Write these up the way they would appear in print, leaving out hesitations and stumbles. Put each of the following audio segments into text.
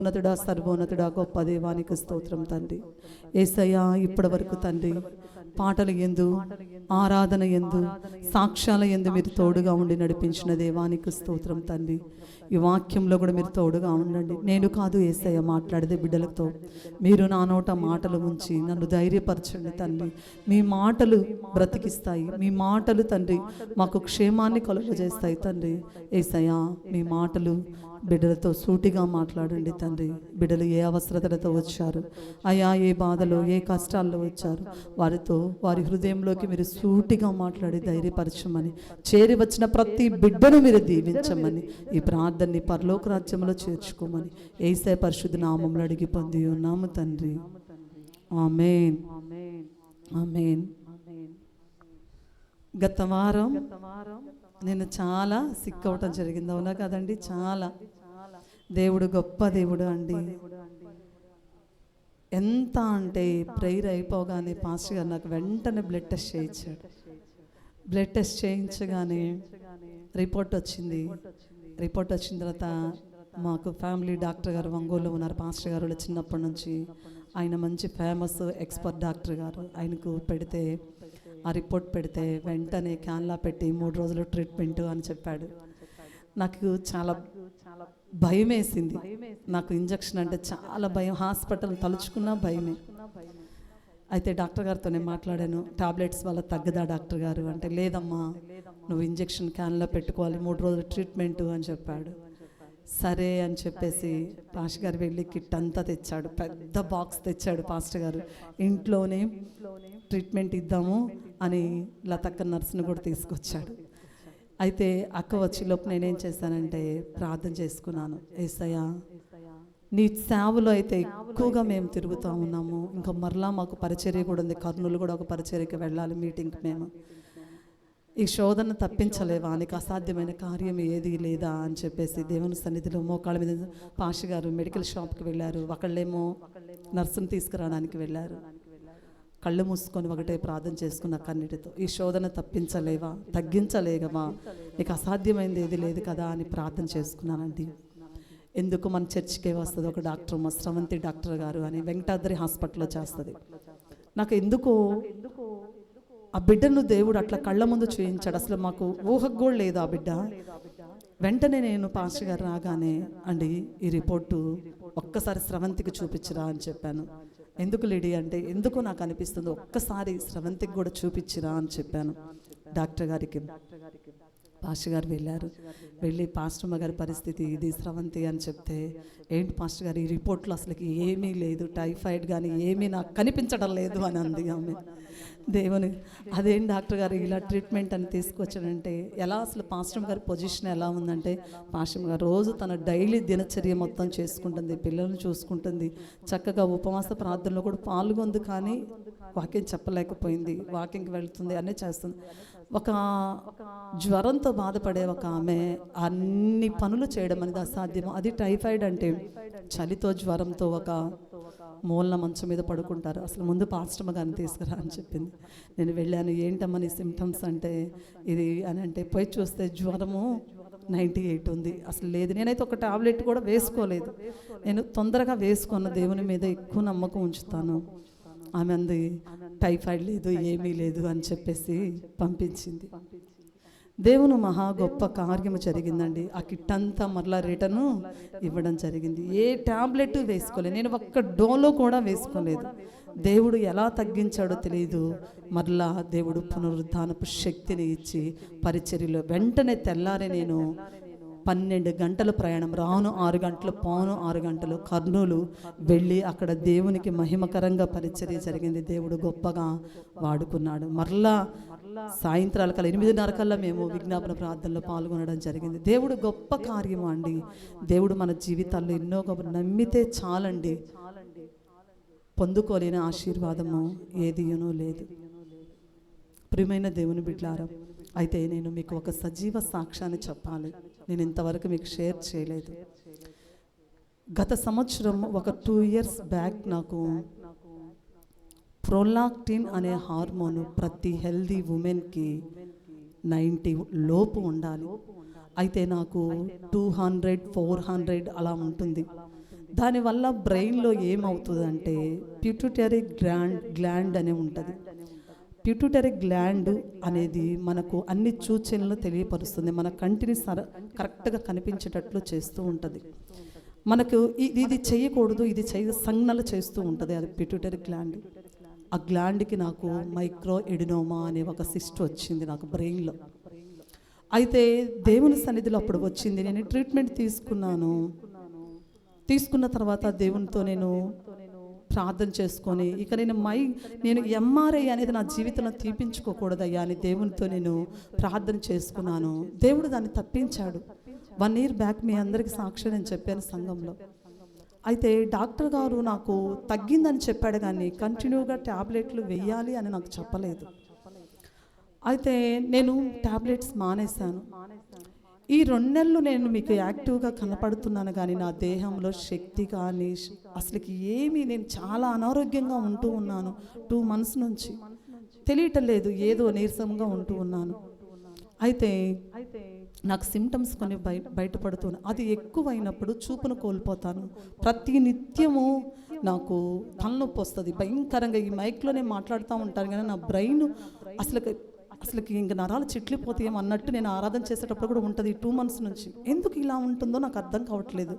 ఉన్నతుడా, సర్వోన్నతుడా, గొప్ప దేవానికి స్తోత్రం తండ్రి. యేసయ్యా, ఇప్పటి వరకు తండ్రి పాటలు ఎందు, ఆరాధన ఎందు, సాక్ష్యాల ఎందు మీరు తోడుగా ఉండి నడిపించిన దేవానికి స్తోత్రం తండ్రి. ఈ వాక్యంలో కూడా మీరు తోడుగా ఉండండి. నేను కాదు యేసయ్య మాట్లాడేది బిడ్డలతో, మీరు నా నోట మాటలు ఉంచి నన్ను ధైర్యపరచండి తండ్రి. మీ మాటలు బ్రతికిస్తాయి, మీ మాటలు తండ్రి మాకు క్షేమాన్ని కలుగజేస్తాయి తండ్రి. యేసయ్య, మీ మాటలు బిడ్డలతో సూటిగా మాట్లాడండి తండ్రి. బిడ్డలు ఏ అవసరతలతో వచ్చారు అయా, ఏ బాధలో ఏ కష్టాల్లో వచ్చారు, వారితో వారి హృదయంలోకి మీరు సూటిగా మాట్లాడి ధైర్యపరచమని, చేరి వచ్చిన ప్రతి బిడ్డను మీరు దీవించమని, ఈ ప్రార్థనని పరలోక రాజ్యంలో చేర్చుకోమని యేసయ్య పరిశుద్ధ నామములో అడిగి పొంది ఉన్నాము తండ్రి. ఆమేన్, ఆమేన్. గత వారం నేను చాలా సిక్ అవటం జరిగింది, అవునా కదండి? చాలా. దేవుడు గొప్ప దేవుడు అండి. ఎంత అంటే ప్రేయర్ అయిపోగానే పాస్టర్ గారు నాకు వెంటనే బ్లడ్ టెస్ట్ చేయించాడు. బ్లడ్ టెస్ట్ చేయించగానే రిపోర్ట్ వచ్చింది. రిపోర్ట్ వచ్చిన తర్వాత మాకు ఫ్యామిలీ డాక్టర్ గారు ఒంగోలులో ఉన్నారు. పాస్టర్ గారు చిన్నప్పటి నుంచి ఆయన మంచి ఫేమస్ ఎక్స్పర్ట్ డాక్టర్ గారు. ఆయనకు పెడితే, ఆ రిపోర్ట్ పెడితే వెంటనే క్యాన్లా పెట్టి 3 రోజులు ట్రీట్మెంట్ అని చెప్పాడు. నాకు చాలా భయం వేసింది. నాకు ఇంజక్షన్ అంటే చాలా భయం, హాస్పిటల్ తలుచుకున్నా భయమే. అయితే డాక్టర్ గారితో నేను మాట్లాడాను, టాబ్లెట్స్ వల్ల తగ్గదా డాక్టర్ గారు అంటే, లేదమ్మా నువ్వు ఇంజక్షన్ క్యాన్లో పెట్టుకోవాలి, 3 రోజులు ట్రీట్మెంట్ అని చెప్పాడు. సరే అని చెప్పేసి పాస్టర్ గారు వెళ్ళి కిట్ అంతా తెచ్చాడు, పెద్ద బాక్స్ తెచ్చాడు పాస్టర్ గారు. ఇంట్లోనే ట్రీట్మెంట్ ఇద్దాము అని లతక్క నర్సును కూడా తీసుకొచ్చాడు. అయితే అక్క వచ్చి లోపు నేనేం చేశానంటే ప్రార్థన చేసుకున్నాను. యేసయ్యా, నీ సేవలో అయితే ఎక్కువగా మేము తిరుగుతూ ఉన్నాము, ఇంకా మరలా మాకు పరిచర్య కూడా ఉంది, కర్నూలు కూడా ఒక పరిచర్యకి వెళ్ళాలి, మీటింగ్కి. మేము ఈ శోధన తప్పించలేవా, నీకు అసాధ్యమైన కార్యం ఏది లేదా అని చెప్పేసి దేవుని సన్నిధిలో మోకాళ్ళ మీద పాష గారు మెడికల్ షాప్కి వెళ్ళారు, ఒకళ్ళేమో నర్సును తీసుకురావడానికి వెళ్ళారు. కళ్ళు మూసుకొని ఒకటే ప్రార్థన చేసుకున్న కన్నీటితో, ఈ శోధన తప్పించలేవా, తగ్గించలేగవా, నీకు అసాధ్యమైంది ఏది లేదు కదా అని ప్రార్థన చేసుకున్నానండి. ఎందుకు మన చర్చికే వస్తుంది ఒక డాక్టర్, మా స్రవంతి డాక్టర్ గారు అని వెంకటాద్రి హాస్పిటల్లో చేస్తుంది. నాకు ఎందుకో ఆ బిడ్డను దేవుడు అట్లా కళ్ళ ముందు చూయించాడు. అసలు మాకు ఊహకు కూడా లేదు ఆ బిడ్డ. వెంటనే నేను పాస్టర్ గారు రాగానే, అండి ఈ రిపోర్టు ఒక్కసారి స్రవంతికి చూపించరా అని చెప్పాను. ఎందుకు లేడీ అంటే, ఎందుకు నాకు అనిపిస్తుంది ఒక్కసారి స్రవంతికి కూడా చూపించరా అని చెప్పాను డాక్టర్ గారికి. పాస్టర్ గారు వెళ్ళారు. వెళ్ళి పాస్టర్ గారి పరిస్థితి ఇది స్రవంతి అని చెప్తే, ఏంటి పాస్టర్ గారు ఈ రిపోర్ట్లో అసలుకి ఏమీ లేదు, టైఫాయిడ్ కానీ ఏమీ నాకు కనిపించడం లేదు అని అంది ఆమె. దేవుని, అదేం డాక్టర్ గారు ఇలా ట్రీట్మెంట్ అని తీసుకొచ్చాడంటే, ఎలా అసలు పాస్టర్ గారి పొజిషన్ ఎలా ఉందంటే, పాస్టర్ గారు రోజు తన డైలీ దినచర్య మొత్తం చేసుకుంటుంది, పిల్లల్ని చూసుకుంటుంది, చక్కగా ఉపవాస ప్రార్థనలో కూడా పాల్గొంది, కానీ వాకింగ్ చెప్పలేకపోయింది, వాకింగ్కి వెళ్తుంది, అన్నీ చేస్తుంది. ఒక జ్వరంతో బాధపడే ఒక ఆమె అన్ని పనులు చేయడం అనేది అసాధ్యం. అది టైఫాయిడ్ అంటే చలితో జ్వరంతో ఒక మూలన మంచం మీద పడుకుంటారు. అసలు ముందు పాస్టర్ గారిని తీసుకురా అని చెప్పింది. నేను వెళ్ళాను, ఏంటమ్మా నీ సిమ్టమ్స్ అంటే ఇది అని అంటే, పోయి చూస్తే జ్వరము 98 ఉంది. అసలు లేదు, నేనైతే ఒక టాబ్లెట్ కూడా వేసుకోలేదు. నేను తొందరగా వేసుకున్న, దేవుని మీద ఎక్కువ నమ్మకం ఉంచుతాను. ఆమె అంది టైఫాయిడ్ లేదు, ఏమీ లేదు అని చెప్పేసి పంపించింది. దేవుని మహా గొప్ప కార్యము జరిగిందండి. ఆ కిట్ అంతా మరలా రిటర్ను ఇవ్వడం జరిగింది. ఏ టాబ్లెట్ వేసుకోలేదు, నేను ఒక్క డోలో కూడా వేసుకోలేదు. దేవుడు ఎలా తగ్గించాడో తెలియదు. మరలా దేవుడు పునరుద్ధానపు శక్తిని ఇచ్చి పరిచర్యలో వెంటనే తెల్లారే నేను 12 గంటల ప్రయాణం, రాను 6 గంటలు, పోను 6 గంటలు కర్నూలు వెళ్ళి అక్కడ దేవునికి మహిమకరంగా పరిచర్య జరిగింది. దేవుడు గొప్పగా వాడుకున్నాడు. మరలా సాయంత్రాల కల్లా 8:30 కల్లా మేము విజ్ఞాపన ప్రార్థనలో పాల్గొనడం జరిగింది. దేవుడు గొప్ప కార్యము అండి. దేవుడు మన జీవితాల్లో ఎన్నో గొప్ప నమ్మితే చాలండి, పొందుకోలేని ఆశీర్వాదము ఏదియునూ లేదు. ప్రియమైన దేవుని బిడ్డలారా, అయితే నేను మీకు ఒక సజీవ సాక్ష్యాన్ని చెప్పాలి. నేను ఇంతవరకు మీకు షేర్ చేయలేదు. గత సంవత్సరం ఒక 2 years బ్యాక్ నాకు ప్రొలాక్టిన్ అనే హార్మోన్ ప్రతి హెల్దీ ఉమెన్కి 90 లోపు ఉండాలి. అయితే నాకు 200, 400 అలా ఉంటుంది. దానివల్ల బ్రెయిన్లో ఏమవుతుందంటే పిట్యూటరీ గ్లాండ్ అనే ఉంటుంది. పిట్యూటరీ గ్లాండ్ అనేది మనకు అన్ని సూచనలు తెలియపరుస్తుంది, మన కంటిని కరెక్ట్గా కనిపించేటట్లు చేస్తూ ఉంటుంది. మనకు ఇది చేయకూడదు, ఇది సంజ్ఞలు చేస్తూ ఉంటుంది అది పిట్యూటరీ గ్లాండ్. ఆ గ్లాండ్కి నాకు మైక్రో ఎడినోమా అనే ఒక సిస్ట్ వచ్చింది నాకు బ్రెయిన్లో. అయితే దేవుని సన్నిధిలో అప్పుడు వచ్చింది. నేను ట్రీట్మెంట్ తీసుకున్న తర్వాత దేవునితో నేను ప్రార్థన చేసుకొని ఇక నేను ఎంఆర్ఐ అనేది నా జీవితంలో తీపించుకోకూడదయ్యా అని దేవునితో నేను ప్రార్థన చేసుకున్నాను. దేవుడు దాన్ని తప్పించాడు. 1 year బ్యాక్ మీ అందరికీ సాక్షి నేను చెప్పాను సంఘంలో. అయితే డాక్టర్ గారు నాకు తగ్గిందని చెప్పాడు కానీ కంటిన్యూగా ట్యాబ్లెట్లు వేయాలి అని నాకు చెప్పలేదు. అయితే నేను ట్యాబ్లెట్స్ మానేశాను. ఈ 2 నెలలు నేను మీకు యాక్టివ్గా కనపడుతున్నాను కానీ నా దేహంలో శక్తి కానీ అసలుకి నేను చాలా అనారోగ్యంగా ఉంటూ ఉన్నాను. 2 months నుంచి తెలియటం లేదు, ఏదో నీరసంగా ఉంటూ ఉన్నాను. అయితే నాకు సిమ్టమ్స్ కొన్ని బయటపడుతున్నాయి. అది ఎక్కువైనప్పుడు చూపును కోల్పోతాను. ప్రతి నిత్యము నాకు తలనొప్పి వస్తుంది భయంకరంగా. ఈ మైక్లోనే మాట్లాడుతూ ఉంటాను కానీ నా బ్రెయిన్ అసలుకి ఇంక నరాలు చిట్లిపోతాయేమో అన్నట్టు నేను ఆరాధన చేసేటప్పుడు కూడా ఉంటుంది 2 months నుంచి. ఎందుకు ఇలా ఉంటుందో నాకు అర్థం కావట్లేదు.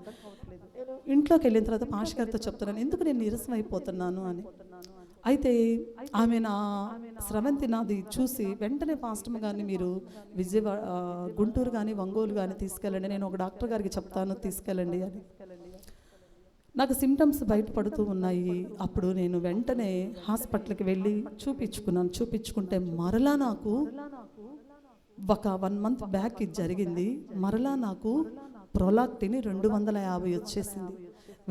ఇంట్లోకి వెళ్ళిన తర్వాత పాష గారితో చెప్తున్నాను ఎందుకు నేను నీరసం అయిపోతున్నాను అని. అయితే ఆమె నా స్రవంతి నాది చూసి వెంటనే పాస్టమ్ గారిని మీరు విజయవాడ గుంటూరు కానీ ఒంగోలు కానీ తీసుకెళ్ళండి, నేను ఒక డాక్టర్ గారికి చెప్తాను తీసుకెళ్ళండి అని. నాకు సిమ్టమ్స్ బయటపడుతూ ఉన్నాయి. అప్పుడు నేను వెంటనే హాస్పిటల్కి వెళ్ళి చూపించుకుంటే మరలా నాకు ఒక 1 month బ్యాక్ ఇది జరిగింది. మరలా నాకు ప్రొలాక్టిన్ 250 వచ్చేసింది.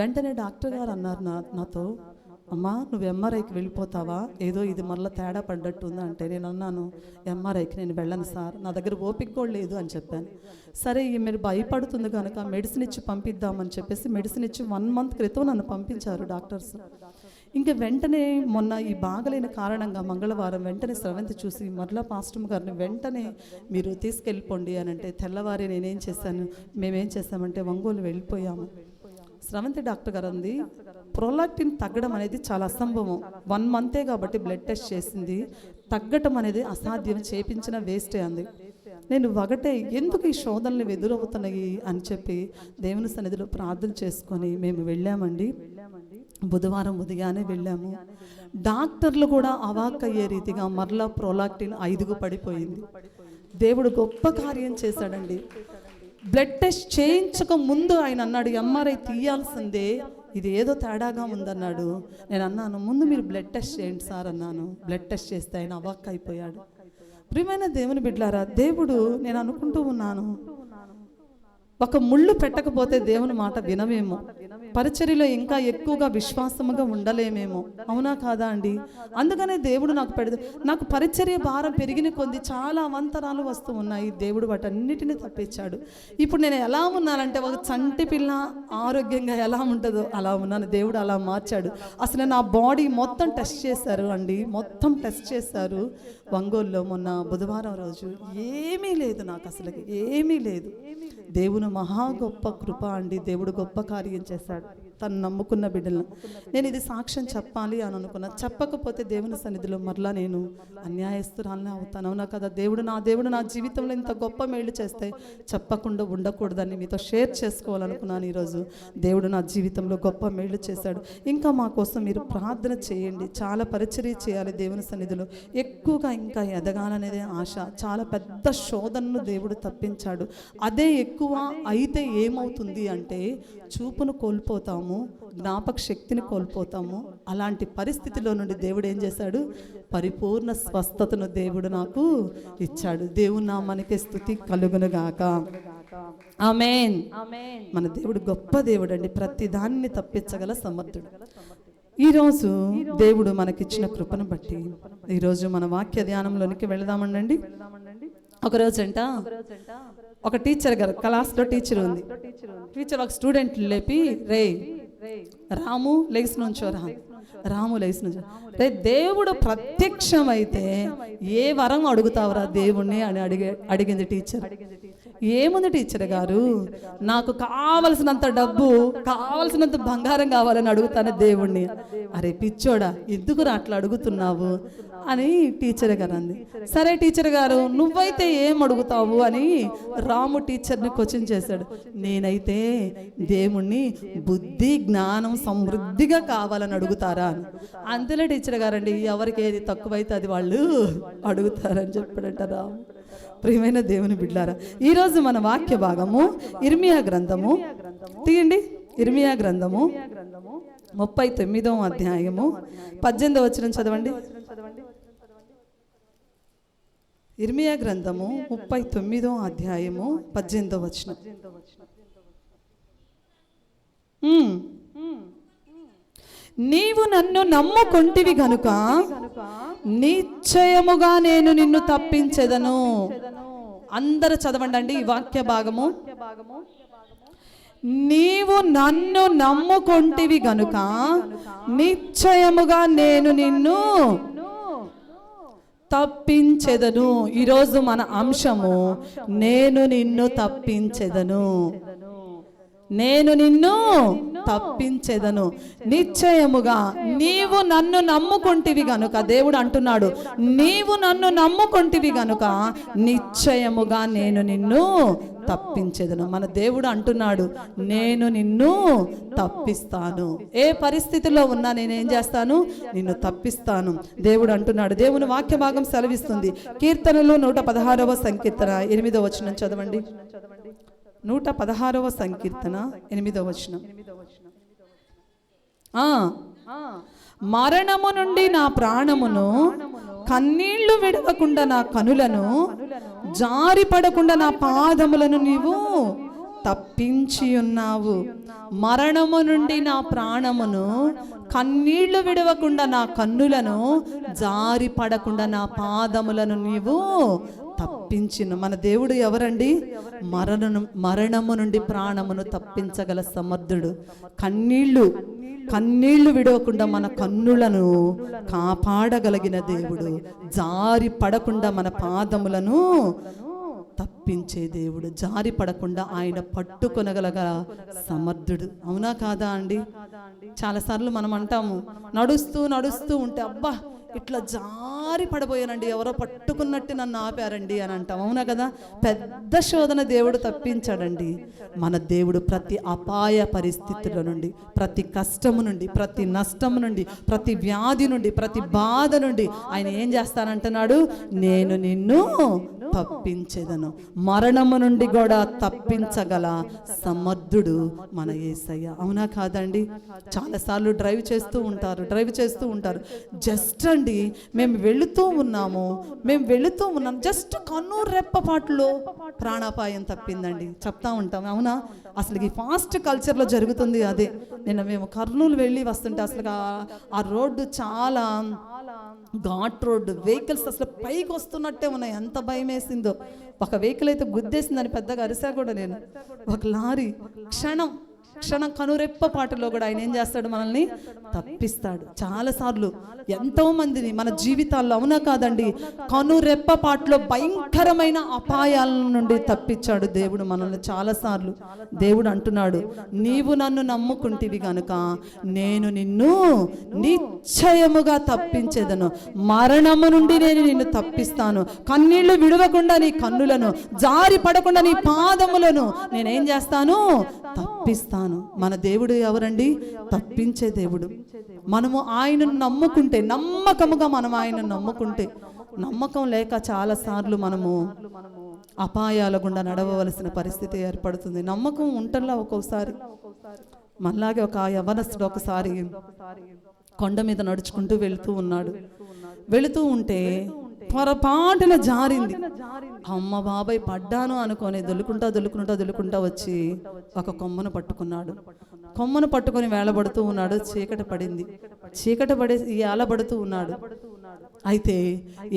వెంటనే డాక్టర్ గారు అన్నారు నాతో, అమ్మా నువ్వు ఎంఆర్ఐకి వెళ్ళిపోతావా, ఏదో ఇది మళ్ళీ తేడా పడ్డట్టుందా అంటే నేను అన్నాను ఎంఆర్ఐకి నేను వెళ్ళను సార్, నా దగ్గర ఓపిక కూడా లేదు అని చెప్పాను. సరే మీరు భయపడుతుంది కనుక మెడిసిన్ ఇచ్చి పంపిద్దామని చెప్పేసి మెడిసిన్ ఇచ్చి 1 month క్రితం నన్ను పంపించారు డాక్టర్స్. ఇంకా వెంటనే మొన్న ఈ బాగలేని కారణంగా మంగళవారం వెంటనే స్రవంతి చూసి మరలా పాస్టమ్ గారిని వెంటనే మీరు తీసుకెళ్ళిపోండి అని అంటే తెల్లవారి మేమేం చేసామంటే ఒంగోలు వెళ్ళిపోయాము. స్రవంతి డాక్టర్ గారు అంది ప్రొలాక్టిన్ తగ్గడం అనేది చాలా అసంభవం, 1 month కాబట్టి బ్లడ్ టెస్ట్ చేసింది, తగ్గటం అనేది అసాధ్యం, చేపించిన వేస్టే అంది. నేను ఒకటే ఎందుకు ఈ శోధనలు ఎదురవుతున్నాయి అని చెప్పి దేవుని సన్నిధిలో ప్రార్థన చేసుకొని మేము వెళ్ళామండి. బుధవారం ఉదయాన్నే వెళ్ళాము. డాక్టర్లు కూడా అవాక్కయ్యే రీతిగా మరలా ప్రొలాక్టిన్ 5 పడిపోయింది. దేవుడు గొప్ప కార్యం చేశాడండి. బ్లడ్ టెస్ట్ చేయించక ముందు ఆయన అన్నాడు ఎంఆర్ఐ తీయాల్సిందే, ఇది ఏదో తేడాగా ఉందన్నాడు. నేను అన్నాను ముందు మీరు బ్లడ్ టెస్ట్ చేయండి సార్ అన్నాను. బ్లడ్ టెస్ట్ చేస్తే ఆయన అవాక్ అయిపోయాడు. ప్రియమైన దేవుని బిడ్డలారా, దేవుడు నేను అనుకుంటూ ఉన్నాను ఒక ముళ్ళు పెట్టకపోతే దేవుని మాట వినమేమో, పరిచర్యలో ఇంకా ఎక్కువగా విశ్వాసముగా ఉండలేమేమో, అవునా కాదా అండి? అందుకనే దేవుడు నాకు పరిచర్య భారం పెరిగిన కొద్ది చాలా అవంతరాలు వస్తూ ఉన్నాయి. దేవుడు వాటన్నిటిని తప్పించాడు. ఇప్పుడు నేను ఎలా ఉన్నానంటే ఒక చంటి పిల్ల ఆరోగ్యంగా ఎలా ఉంటుందో అలా ఉన్నాను. దేవుడు అలా మార్చాడు. అసలు నా బాడీ మొత్తం టెస్ట్ చేశారు అండి, మొత్తం టెస్ట్ చేశారు ఒంగోలులో మొన్న బుధవారం రోజు. ఏమీ లేదు నాకు, అసలు ఏమీ లేదు. దేవుని మహా గొప్ప కృప అండి. దేవుడు గొప్ప కార్యం చేశాడు తను నమ్ముకున్న బిడ్డలను. నేను ఇది సాక్ష్యం చెప్పాలి అని అనుకున్నా, చెప్పకపోతే దేవుని సన్నిధిలో మరలా నేను అన్యాయస్తురాలనే అవుతాను, అవునా కదా? దేవుడు నా జీవితంలో ఇంత గొప్ప మేలు చేస్తే చెప్పకుండా ఉండకూడదని మీతో షేర్ చేసుకోవాలనుకున్నాను ఈరోజు. దేవుడు నా జీవితంలో గొప్ప మేలు చేశాడు. ఇంకా మా కోసం మీరు ప్రార్థన చేయండి. చాలా పరిచర్య చేయాలి దేవుని సన్నిధిలో, ఎక్కువగా ఇంకా ఎదగాలనేదే ఆశ. చాలా పెద్ద శోధనను దేవుడు తప్పించాడు. అదే ఎక్కువ అయితే ఏమవుతుంది అంటే చూపును కోల్పోతాము, జ్ఞాపక శక్తిని కోల్పోతాము. అలాంటి పరిస్థితిలో నుండి దేవుడు ఏం చేశాడు? పరిపూర్ణ స్వస్థతను దేవుడు నాకు ఇచ్చాడు. దేవుని నామానికి స్తుతి కలుగునుగాక. ఆమేన్. మన దేవుడు గొప్ప దేవుడు అండి, ప్రతి దాన్ని తప్పించగల సమర్థుడు. ఈరోజు దేవుడు మనకిచ్చిన కృపను బట్టి ఈరోజు మన వాక్య ధ్యానంలోనికి వెళదామండి. ఒకరోజంట ఒక టీచర్ గారు క్లాస్లో టీచర్ ఉంది. టీచర్ ఒక స్టూడెంట్ లేపి రాము లేచి నుంచో, రాము లేచి నుంచో, దేవుడు ప్రత్యక్షమైతే ఏ వరం అడుగుతావురా దేవుణ్ణి అని అడిగింది టీచర్. ఏముంది టీచర్ గారు, నాకు కావలసినంత డబ్బు, కావలసినంత బంగారం కావాలని అడుగుతాను దేవుణ్ణి. అరే పిచ్చోడా, ఎందుకు అట్లా అడుగుతున్నావు అని టీచర్ గారు అంది. సరే టీచర్ గారు, నువ్వైతే ఏం అడుగుతావు అని రాము టీచర్ని క్వశ్చన్ చేశాడు. నేనైతే దేవుణ్ణి బుద్ధి జ్ఞానం సమృద్ధిగా కావాలని అడుగుతారా అని. అంతేలే టీచర్ గారండి, ఎవరికి ఏది తక్కువైతే అది వాళ్ళు అడుగుతారని చెప్పాడట రాము. ప్రియమైన దేవుని బిడ్డలారా, ఈరోజు మన వాక్య భాగము ఇర్మియా గ్రంథము తీయండి. ఇర్మియా గ్రంథము 39వ అధ్యాయము 18వ వచనం చదవండి. ఇర్మియా గ్రంథము 39వ అధ్యాయము 18వ వచనం. నీవు నన్ను నమ్ముకొంటివి గనుక నిశ్చయముగా నేను నిన్ను తప్పించెదను. అందరూ చదవండి అండి ఈ వాక్య భాగము. నీవు నన్ను నమ్ముకొంటివి గనుక నిశ్చయముగా నేను నిన్ను తప్పించెదను. ఈరోజు మన అంశము నేను నిన్ను తప్పించెదను. నేను నిన్ను తప్పించెదను. నిశ్చయముగా నీవు నన్ను నమ్ముకొంటివి గనుక, దేవుడు అంటున్నాడు, నీవు నన్ను నమ్ముకొంటివి గనుక నిశ్చయముగా నేను నిన్ను తప్పించెదను. మన దేవుడు అంటున్నాడు, నేను నిన్ను తప్పిస్తాను. ఏ పరిస్థితిలో ఉన్నా నేనేం చేస్తాను, నిన్ను తప్పిస్తాను. దేవుడు అంటున్నాడు. దేవుని వాక్య భాగం సెలవిస్తుంది. కీర్తనలు 116వ సంకీర్తన 8వ వచనం చదవండి. 116వ సంకీర్తన 8వ వచనం. మరణము నుండి నా ప్రాణమును, కన్నీళ్లు విడవకుండా నా కనులను, జారిపడకుండా నా పాదములను నీవు తప్పించి ఉన్నావు. మరణము నుండి నా ప్రాణమును, కన్నీళ్లు విడవకుండా నా కన్నులను, జారిపడకుండా నా పాదములను నీవు తప్పించిన. మన దేవుడు ఎవరండి? మరణము నుండి ప్రాణమును తప్పించగల సమర్థుడు. కన్నీళ్లు విడవకుండా మన కన్నులను కాపాడగలిగిన దేవుడు. జారి పడకుండా మన పాదములను తప్పించే దేవుడు. జారి పడకుండా ఆయన పట్టుకొనగలగ సమర్థుడు. అవునా కాదా అండి? చాలాసార్లు మనం అంటాము, నడుస్తూ ఉంటే అబ్బా ఇట్లా జారి పడబోయానండి, ఎవరో పట్టుకున్నట్టు నన్ను ఆపారండి అని అంటాం. అవునా కదా? పెద్ద శోధన దేవుడు తప్పించాడండి. మన దేవుడు ప్రతి అపాయ పరిస్థితుల నుండి, ప్రతి కష్టము నుండి, ప్రతి నష్టము నుండి, ప్రతి వ్యాధి నుండి, ప్రతి బాధ నుండి ఆయన ఏం చేస్తానంటున్నాడు, నేను నిన్ను తప్పించెదను. మరణము నుండి కూడా తప్పించగల సమర్థుడు మన యేసయ్య. అవునా కాదండి? చాలాసార్లు డ్రైవ్ చేస్తూ ఉంటారు. జస్ట్ అండి మేము వెళుతూ ఉన్నాము, జస్ట్ కన్నురెప్పపాటులో ప్రాణాపాయం తప్పిందండి చెప్తా ఉంటాం. అవునా? అసలు ఈ ఫాస్ట్ కల్చర్లో జరుగుతుంది అదే. నిన్న మేము కర్నూలు వెళ్ళి వస్తుంటే అసలు ఆ రోడ్డు చాలా ఘాట్ రోడ్డు, వెహికల్స్ అసలు పైకి వస్తున్నట్టే ఉన్నాయి. ఎంత భయం వేసిందో. ఒక వెహికల్ అయితే గుద్దేసిందని పెద్దగా అరిసా కూడా నేను. ఒక లారీ క్షణం కనురెప్పపాటులో కూడా ఆయన ఏం చేస్తాడు, మనల్ని తప్పిస్తాడు. చాలాసార్లు ఎంతో మందిని మన జీవితాల్లో, అవునా కాదండి, కనురెప్పపాటులో భయంకరమైన అపాయాల నుండి తప్పించాడు దేవుడు మనల్ని చాలాసార్లు. దేవుడు అంటున్నాడు, నీవు నన్ను నమ్ముకుంటివి గనుక నేను నిన్ను నిశ్చయముగా తప్పించేదను. మరణము నుండి నేను నిన్ను తప్పిస్తాను. కన్నీళ్లు విడవకుండా నీ కన్నులను, జారి పడకుండా నీ పాదములను నేనేం చేస్తాను, తప్పిస్తాను. మన దేవుడు ఎవరండి? తప్పించే దేవుడు. మనము ఆయనను నమ్ముకుంటే, నమ్మకముగా మనం ఆయనను నమ్ముకుంటే, నమ్మకం లేక చాలా సార్లు మనము అపాయాల గుండా నడవవలసిన పరిస్థితి ఏర్పడుతుంది. నమ్మకం ఉంటల్లా ఒక్కోసారి. మనలాగే ఒక యవ్వనస్తుడు ఒకసారి కొండ మీద నడుచుకుంటూ వెళుతూ ఉంటే పొరపాటున జారింది. అమ్మ బాబాయ్ పడ్డాను అనుకొని దొల్లుకుంటా వచ్చి ఒక కొమ్మను పట్టుకొని వేళబడుతూ ఉన్నాడు. చీకటి పడి ఏలబడుతూ ఉన్నాడు. అయితే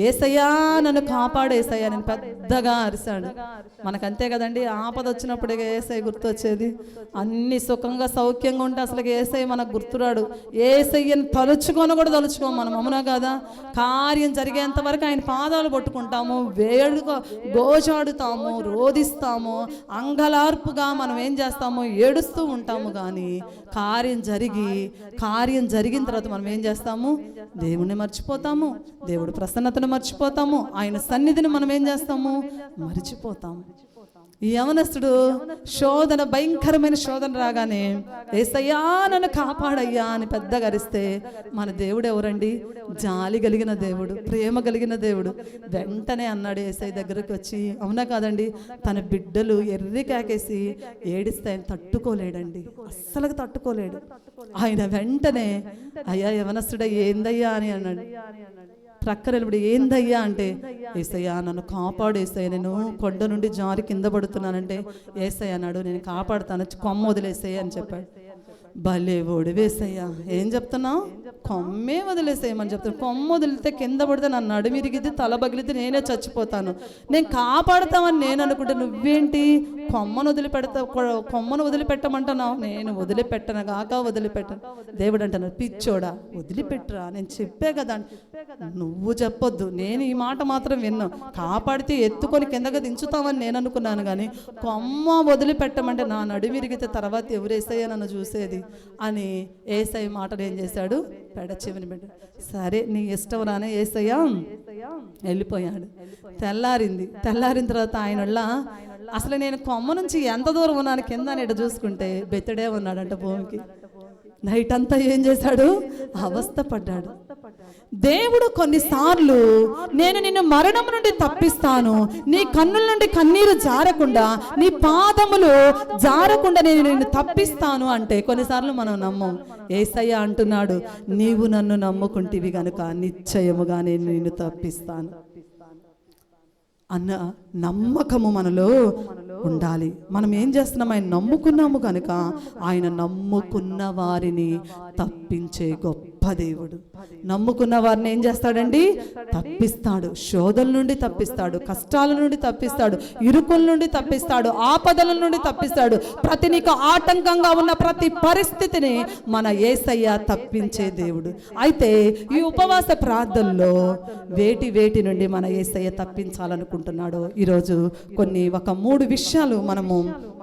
ఏసయ్యా నన్ను కాపాడు ఏసయ్యా నేను పెద్దగా అరిశాడు. మనకంతే కదండి, ఆపద వచ్చినప్పుడే ఏసై గుర్తొచ్చేది. అన్ని సుఖంగా సౌఖ్యంగా ఉంటే అసలు ఏసై మనకు గుర్తురాడు. ఏసయ్యని తలుచుకొని కూడా తలుచుకోము మనం, అవునా కదా? కార్యం జరిగేంత వరకు ఆయన పాదాలు పట్టుకుంటాము, గోజాడుతాము, రోధిస్తాము, అంగలార్పుగా మనం ఏం చేస్తాము, ఏడుస్తూ ఉంటాము. కానీ కార్యం జరిగిన తర్వాత మనం ఏం చేస్తాము, దేవుణ్ణి మర్చిపోతాము, దేవుడు ప్రసన్నతను మర్చిపోతాము, ఆయన సన్నిధిని మనం ఏం చేస్తాము, మర్చిపోతాము. ఈ యవనస్తుడు భయంకరమైన శోధన రాగానే ఏసయ్యా నన్ను కాపాడయ్యా అని పెద్దగా అరిస్తే మన దేవుడు ఎవరండి? జాలి కలిగిన దేవుడు, ప్రేమ కలిగిన దేవుడు. వెంటనే అన్నాడు ఏసయ్య దగ్గరికి వచ్చి, అవునా కాదండి? తన బిడ్డలు ఎర్రి కాకేసి ఏడిస్తే ఆయన తట్టుకోలేడండి, అస్సలు తట్టుకోలేడు. ఆయన వెంటనే అయ్యా యవనస్తుడా ఏందయ్యా అని అన్నాడు. ప్రక్కన ఇప్పుడు ఏందయ్యా అంటే, ఏసయ్యా నన్ను కాపాడు ఏసయ్య, నేను కొండ నుండి జారి కింద పడుతున్నానంటే ఏసయ్య అన్నాడు నేను కాపాడుతాను, కొమ్మ వదిలేసేయ అని చెప్పాడు. భలే ఓడివేసయ్యా, ఏం చెప్తున్నావు? కొమ్మే వదిలేసేయమని చెప్తాను. కొమ్మ వదిలితే కింద పడితే నన్ను నడుమిరిగితే తల పగిలితే నేనే చచ్చిపోతాను, నేను కాపాడుతామని నేను అనుకుంటే నువ్వేంటి కొమ్మను వదిలిపెట్టమంటున్నావు? నేను వదిలిపెట్టను గాక వదిలిపెట్టను. దేవుడు అంటున్నాడు, పిచ్చోడా వదిలిపెట్టరా, నేను చెప్పే కదా. నువ్వు చెప్పొద్దు, నేను ఈ మాట మాత్రం విన్నా. కాపాడితే ఎత్తుకొని కిందగా దించుతామని నేను అనుకున్నాను, కానీ కొమ్మ వదిలిపెట్టమంటే నా నడుమిరిగితే తర్వాత ఎవరేసయ్యా నన్ను చూసేది అని ఏసయ్య మాటలు ఏం చేశాడు, పెడచెవిని పెట్టాడు. సరే నీ ఇష్టం రానే ఏసయ్యా వెళ్ళిపోయాడు. తెల్లారిన తర్వాత ఆయన అసలు నేను కొమ్మ నుంచి ఎంత దూరం ఉన్నాను కింద అని ఇటు చూసుకుంటే బెత్తడే ఉన్నాడంట భూమికి. నైట్ అంతా ఏం చేశాడు, అవస్థ పడ్డాడు. దేవుడు కొన్నిసార్లు నేను నిన్ను మరణం నుండి తప్పిస్తాను, నీ కన్నుల నుండి కన్నీరు జారకుండా, నీ పాదములు జారకుండా నేను నిన్ను తప్పిస్తాను అంటే కొన్నిసార్లు మనం నమ్మం. యేసయ్య అంటున్నాడు, నీవు నన్ను నమ్ముకుంటివి గనుక నిశ్చయముగా నేను నిన్ను తప్పిస్తాను అన్న నమ్మకము మనలో ఉండాలి. మనం ఏం చేస్తున్నాం, ఆయన నమ్ముకున్నాము కనుక ఆయన నమ్ముకున్న వారిని తప్పించే గొప్ప దేవుడు. నమ్ముకున్న వారిని ఏం చేస్తాడండి, తప్పిస్తాడు. శోధల నుండి తప్పిస్తాడు, కష్టాల నుండి తప్పిస్తాడు, ఇరుకుల నుండి తప్పిస్తాడు, ఆపదల నుండి తప్పిస్తాడు. ప్రతి నీకు ఆటంకంగా ఉన్న ప్రతి పరిస్థితిని మన యేసయ్య తప్పించే దేవుడు. అయితే ఈ ఉపవాస ప్రార్థనలో వేటి నుండి మన యేసయ్య తప్పించాలనుకుంటున్నాడో ఈరోజు ఒక 3 విషయాలు మనము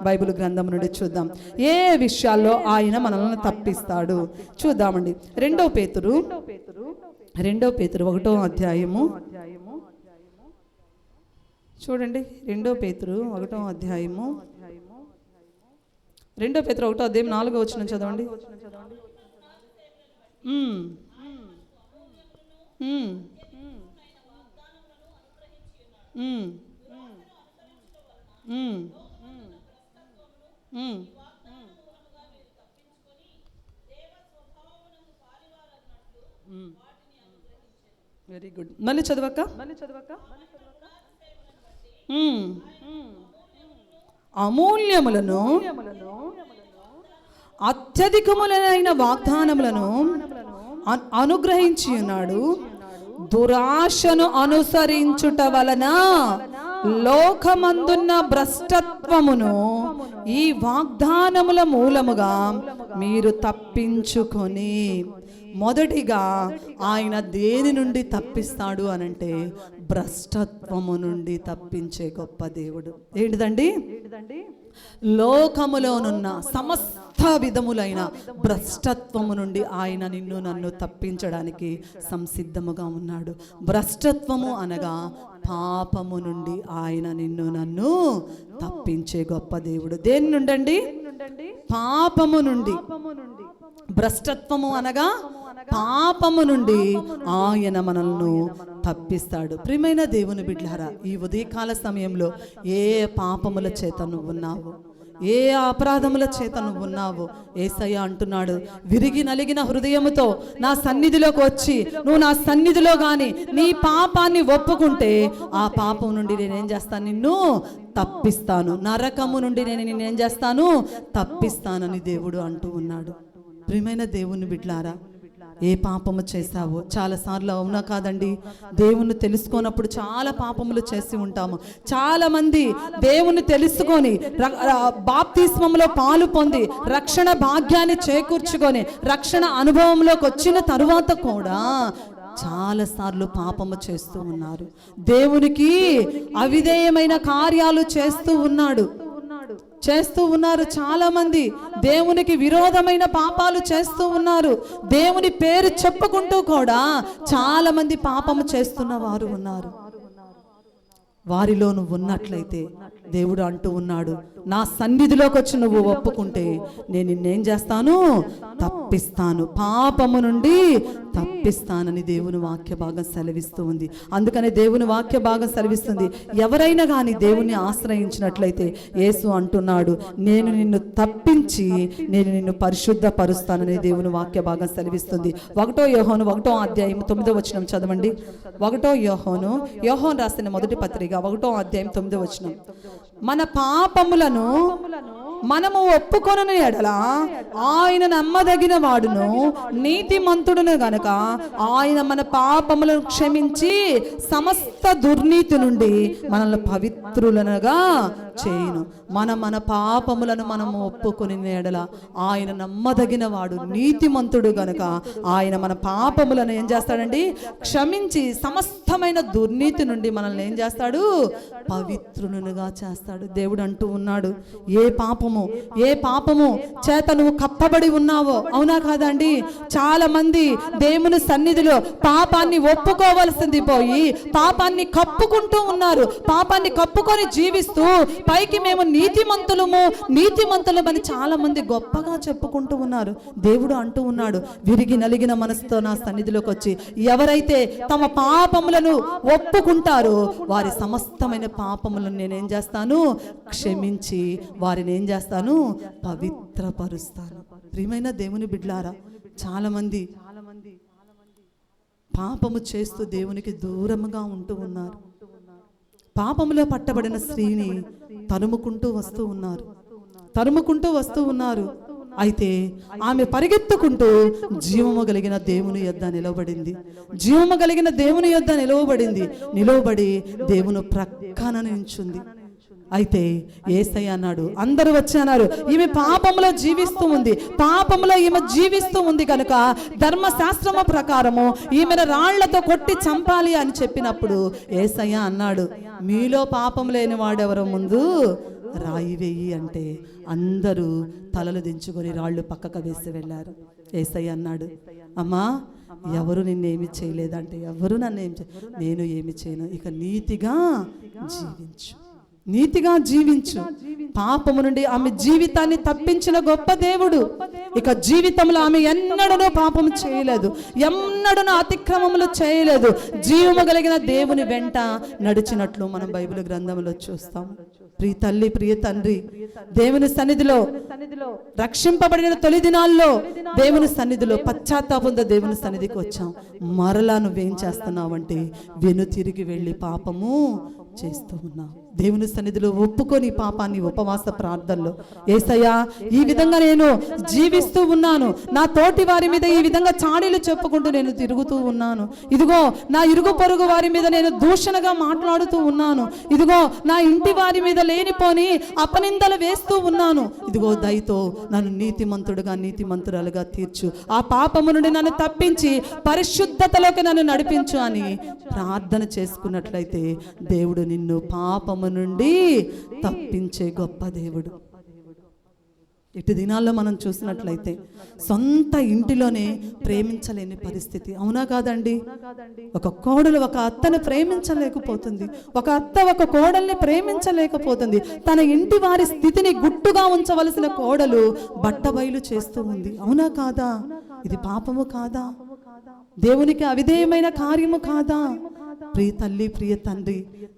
బైబిల్ గ్రంథం నుండి చూద్దాం. ఏ విషయాల్లో ఆయన మనల్ని తప్పిస్తాడు చూద్దామండి. 2 పేతురు 1వ అధ్యాయము చూడండి. 2 పేతురు 1వ అధ్యాయము 4వ వచనం చదవండి. Very good. మళ్ళీ చదవక. అమూల్యములను అత్యధికములైన వాగ్దానములను అనుగ్రహించి ఉన్నాడు. దురాశను అనుసరించుట వలన లోకమందున్న భ్రష్టత్వమును ఈ వాగ్దానముల మూలముగా మీరు తప్పించుకొని. మొదటిగా ఆయన దేని నుండి తప్పిస్తాడు అనంటే భ్రష్టత్వము నుండి తప్పించే గొప్ప దేవుడు. ఏంటిదండి? లోకములోనున్న సమస్త విధములైన భ్రష్టత్వము నుండి ఆయన నిన్ను నన్ను తప్పించడానికి సంసిద్ధముగా ఉన్నాడు. భ్రష్టత్వము అనగా పాపము నుండి ఆయన నిన్ను నన్ను తప్పించే గొప్ప దేవుడు. దేని నుండి? పాపము నుండి. భ్రష్టత్వము అనగా పాపము నుండి ఆయన మనల్ని తప్పిస్తాడు. ప్రియమైన దేవుని బిడ్డలారా, ఈ ఉదయకాల సమయంలో ఏ పాపముల చేత నువ్వు ఉన్నావు, ఏ అపరాధముల చేత నువ్వు ఉన్నావు, యేసయ్య అంటున్నాడు, విరిగి నలిగిన హృదయముతో నా సన్నిధిలోకి వచ్చి నువ్వు నా సన్నిధిలో గాని నీ పాపాన్ని ఒప్పుకుంటే ఆ పాపం నుండి నేనేం చేస్తాను, నిన్ను తప్పిస్తాను. నరకము నుండి నేను నిన్నేం చేస్తాను, తప్పిస్తానని దేవుడు అంటూ ఉన్నాడు. ప్రియమైన దేవుని బిడ్డలారా, ఏ పాపము చేశావో. చాలాసార్లు అవునా కాదండి, దేవుణ్ణి తెలుసుకోనప్పుడు చాలా పాపములు చేసి ఉంటాము. చాలామంది దేవుణ్ణి తెలుసుకొని బాప్తిస్మంలో పాలు పొంది రక్షణ భాగ్యాన్ని చేకూర్చుకొని రక్షణ అనుభవంలోకి వచ్చిన తరువాత కూడా చాలాసార్లు పాపము చేస్తూ ఉన్నారు. దేవునికి అవిధేయమైన కార్యాలు చేస్తూ ఉన్నారు. చాలా మంది దేవునికి విరోధమైన పాపాలు చేస్తూ ఉన్నారు. దేవుని పేరు చెప్పుకుంటూ కూడా చాలా మంది పాపము చేస్తున్న వారు ఉన్నారు. వారిలో నువ్వు ఉన్నట్లయితే దేవుడు అంటూ ఉన్నాడు, నా సన్నిధిలోకి వచ్చి నువ్వు ఒప్పుకుంటే నేను నిన్నేం చేస్తాను, తప్పిస్తాను, పాపము నుండి తప్పిస్తానని దేవుని వాక్య భాగం సెలవిస్తూ ఉంది. అందుకనే దేవుని వాక్య భాగం సెలవిస్తుంది, ఎవరైనా కానీ దేవుణ్ణి ఆశ్రయించినట్లయితే యేసు అంటున్నాడు, నేను నిన్ను తప్పించి నేను నిన్ను పరిశుద్ధపరుస్తానని దేవుని వాక్య భాగం సెలవిస్తుంది. 1 యోహాను 1వ అధ్యాయం 9వ వచనం చదవండి. 1 యోహాను రాసిన మొదటి పత్రిక 1వ అధ్యాయం 9వ వచనం. మన పాపములను మనము ఒప్పుకొనని ఎడల ఆయన నమ్మదగిన వాడును నీతిమంతుడును గనక ఆయన మన పాపములను క్షమించి సమస్త దుర్నీతి నుండి మనల్ని పవిత్రులనుగా చేయును. మన పాపములను మనము ఒప్పుకొని ఎడల ఆయన నమ్మదగిన వాడు నీతిమంతుడు గనక ఆయన మన పాపములను ఏం చేస్తాడండి, క్షమించి సమస్తమైన దుర్నీతి నుండి మనల్ని ఏం చేస్తాడు, పవిత్రునుగా చేస్తాడు. దేవుడు అంటూ ఉన్నాడు, ఏ పాపము చేత నువ్వు కప్పబడి ఉన్నావో, అవునా కాదండి? చాలా మంది దేవుని సన్నిధిలో పాపాన్ని ఒప్పుకోవలసింది పోయి పాపాన్ని కప్పుకుంటూ ఉన్నారు. పాపాన్ని కప్పుకొని జీవిస్తూ పైకి మేము నీతిమంతులమని చాలా మంది గొప్పగా చెప్పుకుంటూ ఉన్నారు. దేవుడు అంటూ ఉన్నాడు, విరిగి నలిగిన మనసుతో నా సన్నిధిలోకి వచ్చి ఎవరైతే తమ పాపములను ఒప్పుకుంటారో వారి సమస్తమైన పాపములను నేనేం చేస్తాను, క్షమించి వారిని ఏం చేస్తాను, పవిత్రపరుస్తాను. ప్రియమైన దేవుని బిడ్డలారా, చాలా మంది పాపము చేస్తూ దేవునికి దూరముగా ఉంటూ ఉన్నారు. పాపములో పట్టబడిన స్త్రీని తరుముకుంటూ వస్తూ ఉన్నారు. అయితే ఆమె పరిగెత్తుకుంటూ జీవము కలిగిన దేవుని యొద్ద నిలవబడి దేవుని ప్రక్కన నిల్చుంది. అయితే యేసయ్య అన్నాడు, అందరూ వచ్చి అన్నారు, ఈమె పాపంలో జీవిస్తూ ఉంది కనుక ధర్మశాస్త్రము ప్రకారము ఈమెను రాళ్లతో కొట్టి చంపాలి అని చెప్పినప్పుడు యేసయ్య అన్నాడు, మీలో పాపం లేని వాడెవరో ముందు రాయి వేయి అంటే అందరూ తలలు దించుకొని రాళ్ళు పక్కకు వేసి వెళ్ళారు. యేసయ్య అన్నాడు, అమ్మా ఎవరు నిన్నేమి చేయలేదంటే, ఎవరు నేను ఏమి చేయను, ఇక నీతిగా జీవించు. పాపము నుండి ఆమె జీవితాన్ని తప్పించిన గొప్ప దేవుడు. ఇక జీవితంలో ఆమె ఎన్నడూ పాపము చేయలేదు, ఎన్నడూ అతిక్రమములు చేయలేదు. జీవము కలిగిన దేవుని వెంట నడిచినట్లు మనం బైబిల్ గ్రంథంలో చూస్తాం. ప్రియ తల్లి, ప్రియ తండ్రి, దేవుని సన్నిధిలో రక్షింపబడిన తొలి దినాల్లో దేవుని సన్నిధిలో పశ్చాత్తాపంతో దేవుని సన్నిధికి వచ్చాం. మరలా నువ్వేం చేస్తున్నావంటే వెనుతిరిగి వెళ్ళి పాపము చేస్తూ ఉన్నావు. దేవుని సన్నిధిలో ఒప్పుకొని పాపాన్ని ఉపవాస ప్రార్థనలో, యేసయ్యా ఈ విధంగా నేను జీవిస్తూ ఉన్నాను, నా తోటి వారి మీద ఈ విధంగా చాడీలు చెప్పుకుంటూ నేను తిరుగుతూ ఉన్నాను, ఇదిగో నా ఇరుగు పొరుగు వారి మీద నేను దూషణగా మాట్లాడుతూ ఉన్నాను, ఇదిగో నా ఇంటి వారి మీద లేనిపోని అపనిందలు వేస్తూ ఉన్నాను, ఇదిగో దయతో నన్ను నీతిమంతురాలుగా తీర్చు, ఆ పాపము నుండి నన్ను తప్పించి పరిశుద్ధతలోకి నన్ను నడిపించు అని ప్రార్థన చేసుకున్నట్లయితే దేవుడు నిన్ను పాపము నుండి తప్పించే గొప్ప దేవుడు. ఇటు దినాల్లో మనం చూసినట్లయితే సొంత ఇంటిలోనే ప్రేమించలేని పరిస్థితి, అవునా కాదండి? ఒక కోడలు ఒక అత్తను ప్రేమించలేకపోతుంది, ఒక అత్త ఒక కోడల్ని ప్రేమించలేకపోతుంది. తన ఇంటి వారి స్థితిని గుట్టుగా ఉంచవలసిన కోడలు బట్టబయలు చేస్తూ ఉంది, అవునా కాదా? ఇది పాపము కాదా? దేవునికి అవిధేయమైన కార్యము కాదా? ప్రియ తల్లి, ప్రియ తండ్రి,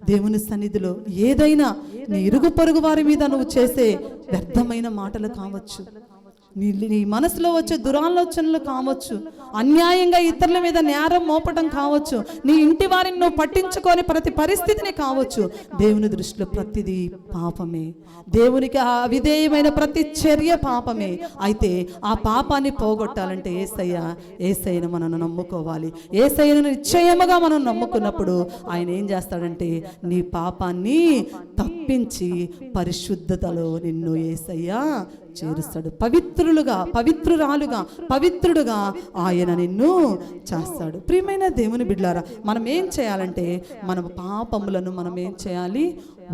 దేవుని సన్నిధిలో ఏదైనా నీ ఇరుగు పొరుగు వారి మీద నువ్వు చేసే వ్యర్థమైన మాటలు కావచ్చు, నీ మనసులో వచ్చే దురాలోచనలు కావచ్చు, అన్యాయంగా ఇతరుల మీద నేరం మోపడం కావచ్చు, నీ ఇంటి వారిని నువ్వు పట్టించుకొని ప్రతి పరిస్థితిని కావచ్చు, దేవుని దృష్టిలో ప్రతిదీ పాపమే. దేవునికి అవిధేయమైన ప్రతి చర్య పాపమే. అయితే ఆ పాపాన్ని పోగొట్టాలంటే యేసయ్యను మనం నమ్ముకోవాలి. యేసయ్యను నిశ్చయముగా మనం నమ్ముకున్నప్పుడు ఆయన ఏం చేస్తాడంటే నీ పాపాన్ని తప్పించి పరిశుద్ధతలో నిన్ను యేసయ్య చేరుస్తాడు. పవిత్రుడుగా ఆయన నిన్ను చేస్తాడు. ప్రియమైన దేవుని బిడ్డలారా, మనం ఏం చేయాలంటే మన పాపములను మనం ఏం చేయాలి?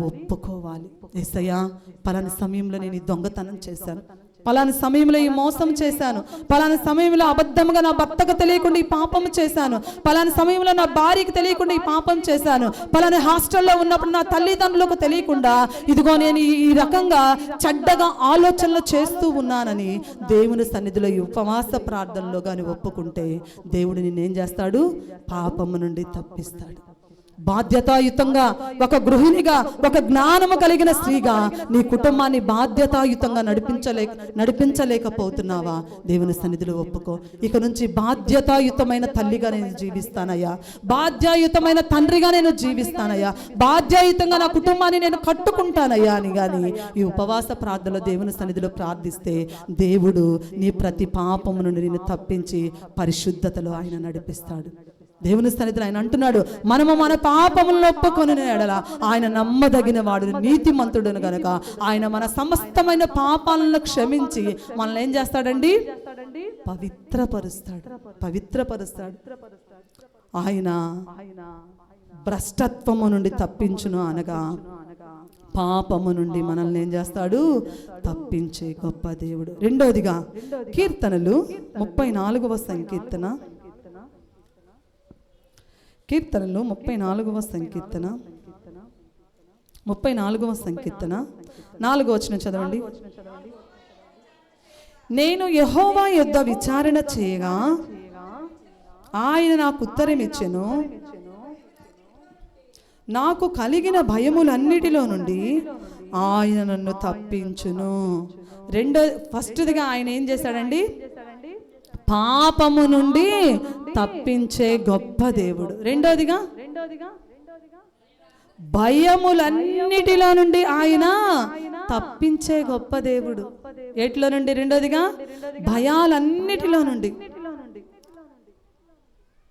ఒప్పుకోవాలి. యేసయ్యా, పలానా సమయంలో నేను ఈ దొంగతనం చేశాను, పలానా సమయంలో ఈ మోసం చేశాను, పలానా సమయంలో అబద్ధంగా నా భర్తకు తెలియకుండా ఈ పాపం చేశాను, పలానా సమయంలో నా భార్యకి తెలియకుండా ఈ పాపం చేశాను, పలానా హాస్టల్లో ఉన్నప్పుడు నా తల్లిదండ్రులకు తెలియకుండా ఇదిగో నేను ఈ రకంగా చెడ్డగా ఆలోచనలు చేస్తూ ఉన్నానని దేవుని సన్నిధిలో ఈ ఉపవాస ప్రార్థనలో కానీ ఒప్పుకుంటే దేవుడు నిన్నేం చేస్తాడు? పాపము నుండి తప్పిస్తాడు. బాధ్యతాయుతంగా ఒక గృహిణిగా, ఒక జ్ఞానము కలిగిన స్త్రీగా నీ కుటుంబాన్ని బాధ్యతాయుతంగా నడిపించలేకపోతున్నావా? దేవుని సన్నిధిలో ఒప్పుకో. ఇక నుంచి బాధ్యతాయుతమైన తల్లిగా నేను జీవిస్తానయ్యా, బాధ్యయుతమైన తండ్రిగా నేను జీవిస్తానయ్యా, బాధ్యయుతంగా నా కుటుంబాన్ని నేను కట్టుకుంటానయ్యా అని కానీ ఈ ఉపవాస ప్రార్థనలో దేవుని సన్నిధిలో ప్రార్థిస్తే దేవుడు నీ ప్రతి పాపము నుండి నేను తప్పించి పరిశుద్ధతలో ఆయన నడిపిస్తాడు. దేవుని సన్నిధిలో ఆయన అంటున్నాడు, మనము మన పాపములను ఒప్పుకొని ఎడల ఆయన నమ్మదగిన వాడు, నీతిమంతుడును గనుక ఆయన మన సమస్తమైన పాపాలను క్షమించి మనల్ని ఏం చేస్తాడండి? పవిత్రపరుస్తాడు. ఆయన భ్రష్టత్వము నుండి తప్పించును అనగా పాపము నుండి మనల్ని ఏం చేస్తాడు? తప్పించే గొప్ప దేవుడు. రెండోదిగా కీర్తనలు 34వ సంకీర్తన, కీర్తనలు 34వ సంకీర్తన 4వ వచనం చదవండి. నేను యెహోవా యొద్ద విచారణ చేయగా ఆయన నాకు ఉత్తరం ఇచ్చెను, నాకు కలిగిన భయములన్నిటిలో నుండి ఆయన నన్ను తప్పించును. ఫస్ట్దిగా ఆయన ఏం చేశాడండి? పాపము నుండి తప్పించే గొప్ప దేవుడు. రెండోదిగా భయములన్నిటిలో నుండి ఆయన తప్పించే గొప్ప దేవుడు. ఎట్లో నుండి? రెండోదిగా భయాలన్నిటిలో నుండి.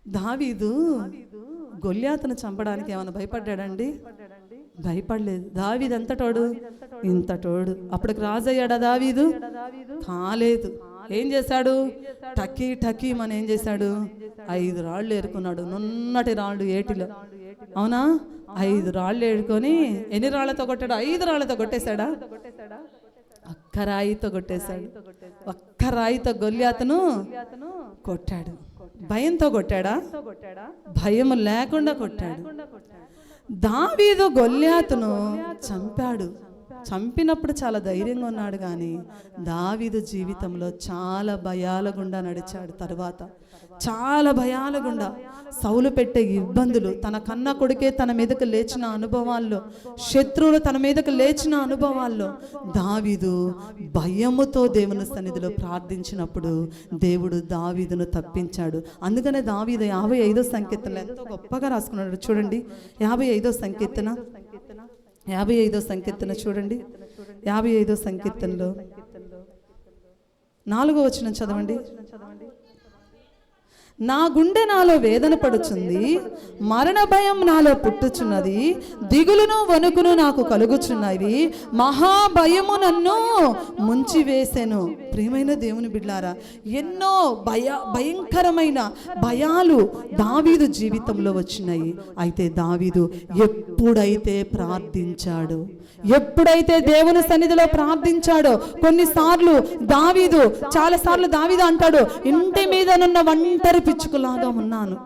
దావీదు గొల్యాతును చంపడానికి ఏమైనా భయపడ్డాడండి? భయపడలేదు. దావీదు ఎంతటోడు? ఇంతటోడు. అప్పటికి రాజయ్యాడా దావీదు? కాలేదు. ఏం చేశాడు? టకీ మన ఏం చేశాడు? 5 రాళ్ళు ఏరుకున్నాడు, నున్నటి రాళ్ళు ఏటిలో. అవునా? 5 రాళ్ళు ఏరుకొని ఎన్ని రాళ్లతో కొట్టాడు? 5 రాళ్లతో కొట్టేశాడా? ఒక్క రాయితో కొట్టేశాడు. ఒక్క రాయితో గొల్యాతును కొట్టాడు. భయంతో కొట్టాడా? భయం లేకుండా కొట్టాడు. దావీదు గొల్యాతును చంపాడు. చంపినప్పుడు చాలా ధైర్యంగా ఉన్నాడు, కానీ దావీదు జీవితంలో చాలా భయాల గుండా నడిచాడు. తర్వాత చాలా భయాల గుండా సౌలు పెట్టే ఇబ్బందులు, తన కన్న కొడుకే తన మీదకు లేచిన అనుభవాల్లో, శత్రువులు తన మీదకు లేచిన అనుభవాల్లో దావీదు భయముతో దేవుని సన్నిధిలో ప్రార్థించినప్పుడు దేవుడు దావీదును తప్పించాడు. అందుకనే దావీదు 55వ సంకీర్తనలో ఎంతో గొప్పగా రాసుకున్నాడు. చూడండి 55వ సంకీర్తన, 55వ సంకీర్తన చూడండి. 55వ సంకీర్తనలో 4వ వచనం చదవండి. నా గుండె నాలో వేదన పడుచుంది, మరణ భయం నాలో పుట్టుచున్నది, దిగులును వణుకును నాకు కలుగుచున్నవి, మహాభయము నన్ను ముంచివేసెను. ప్రియమైన దేవుని బిడ్డలారా, ఎన్నో భయంకరమైన భయాలు దావీదు జీవితంలో వచ్చినాయి. అయితే దావీదు ఎప్పుడైతే ప్రార్థించాడో, ఎప్పుడైతే దేవుని సన్నిధిలో ప్రార్థించాడో, కొన్నిసార్లు చాలాసార్లు దావీదు అంటాడు, ఇంటి మీదనున్న ఒంటరి పిచ్చుకలాగా ఉన్నాను,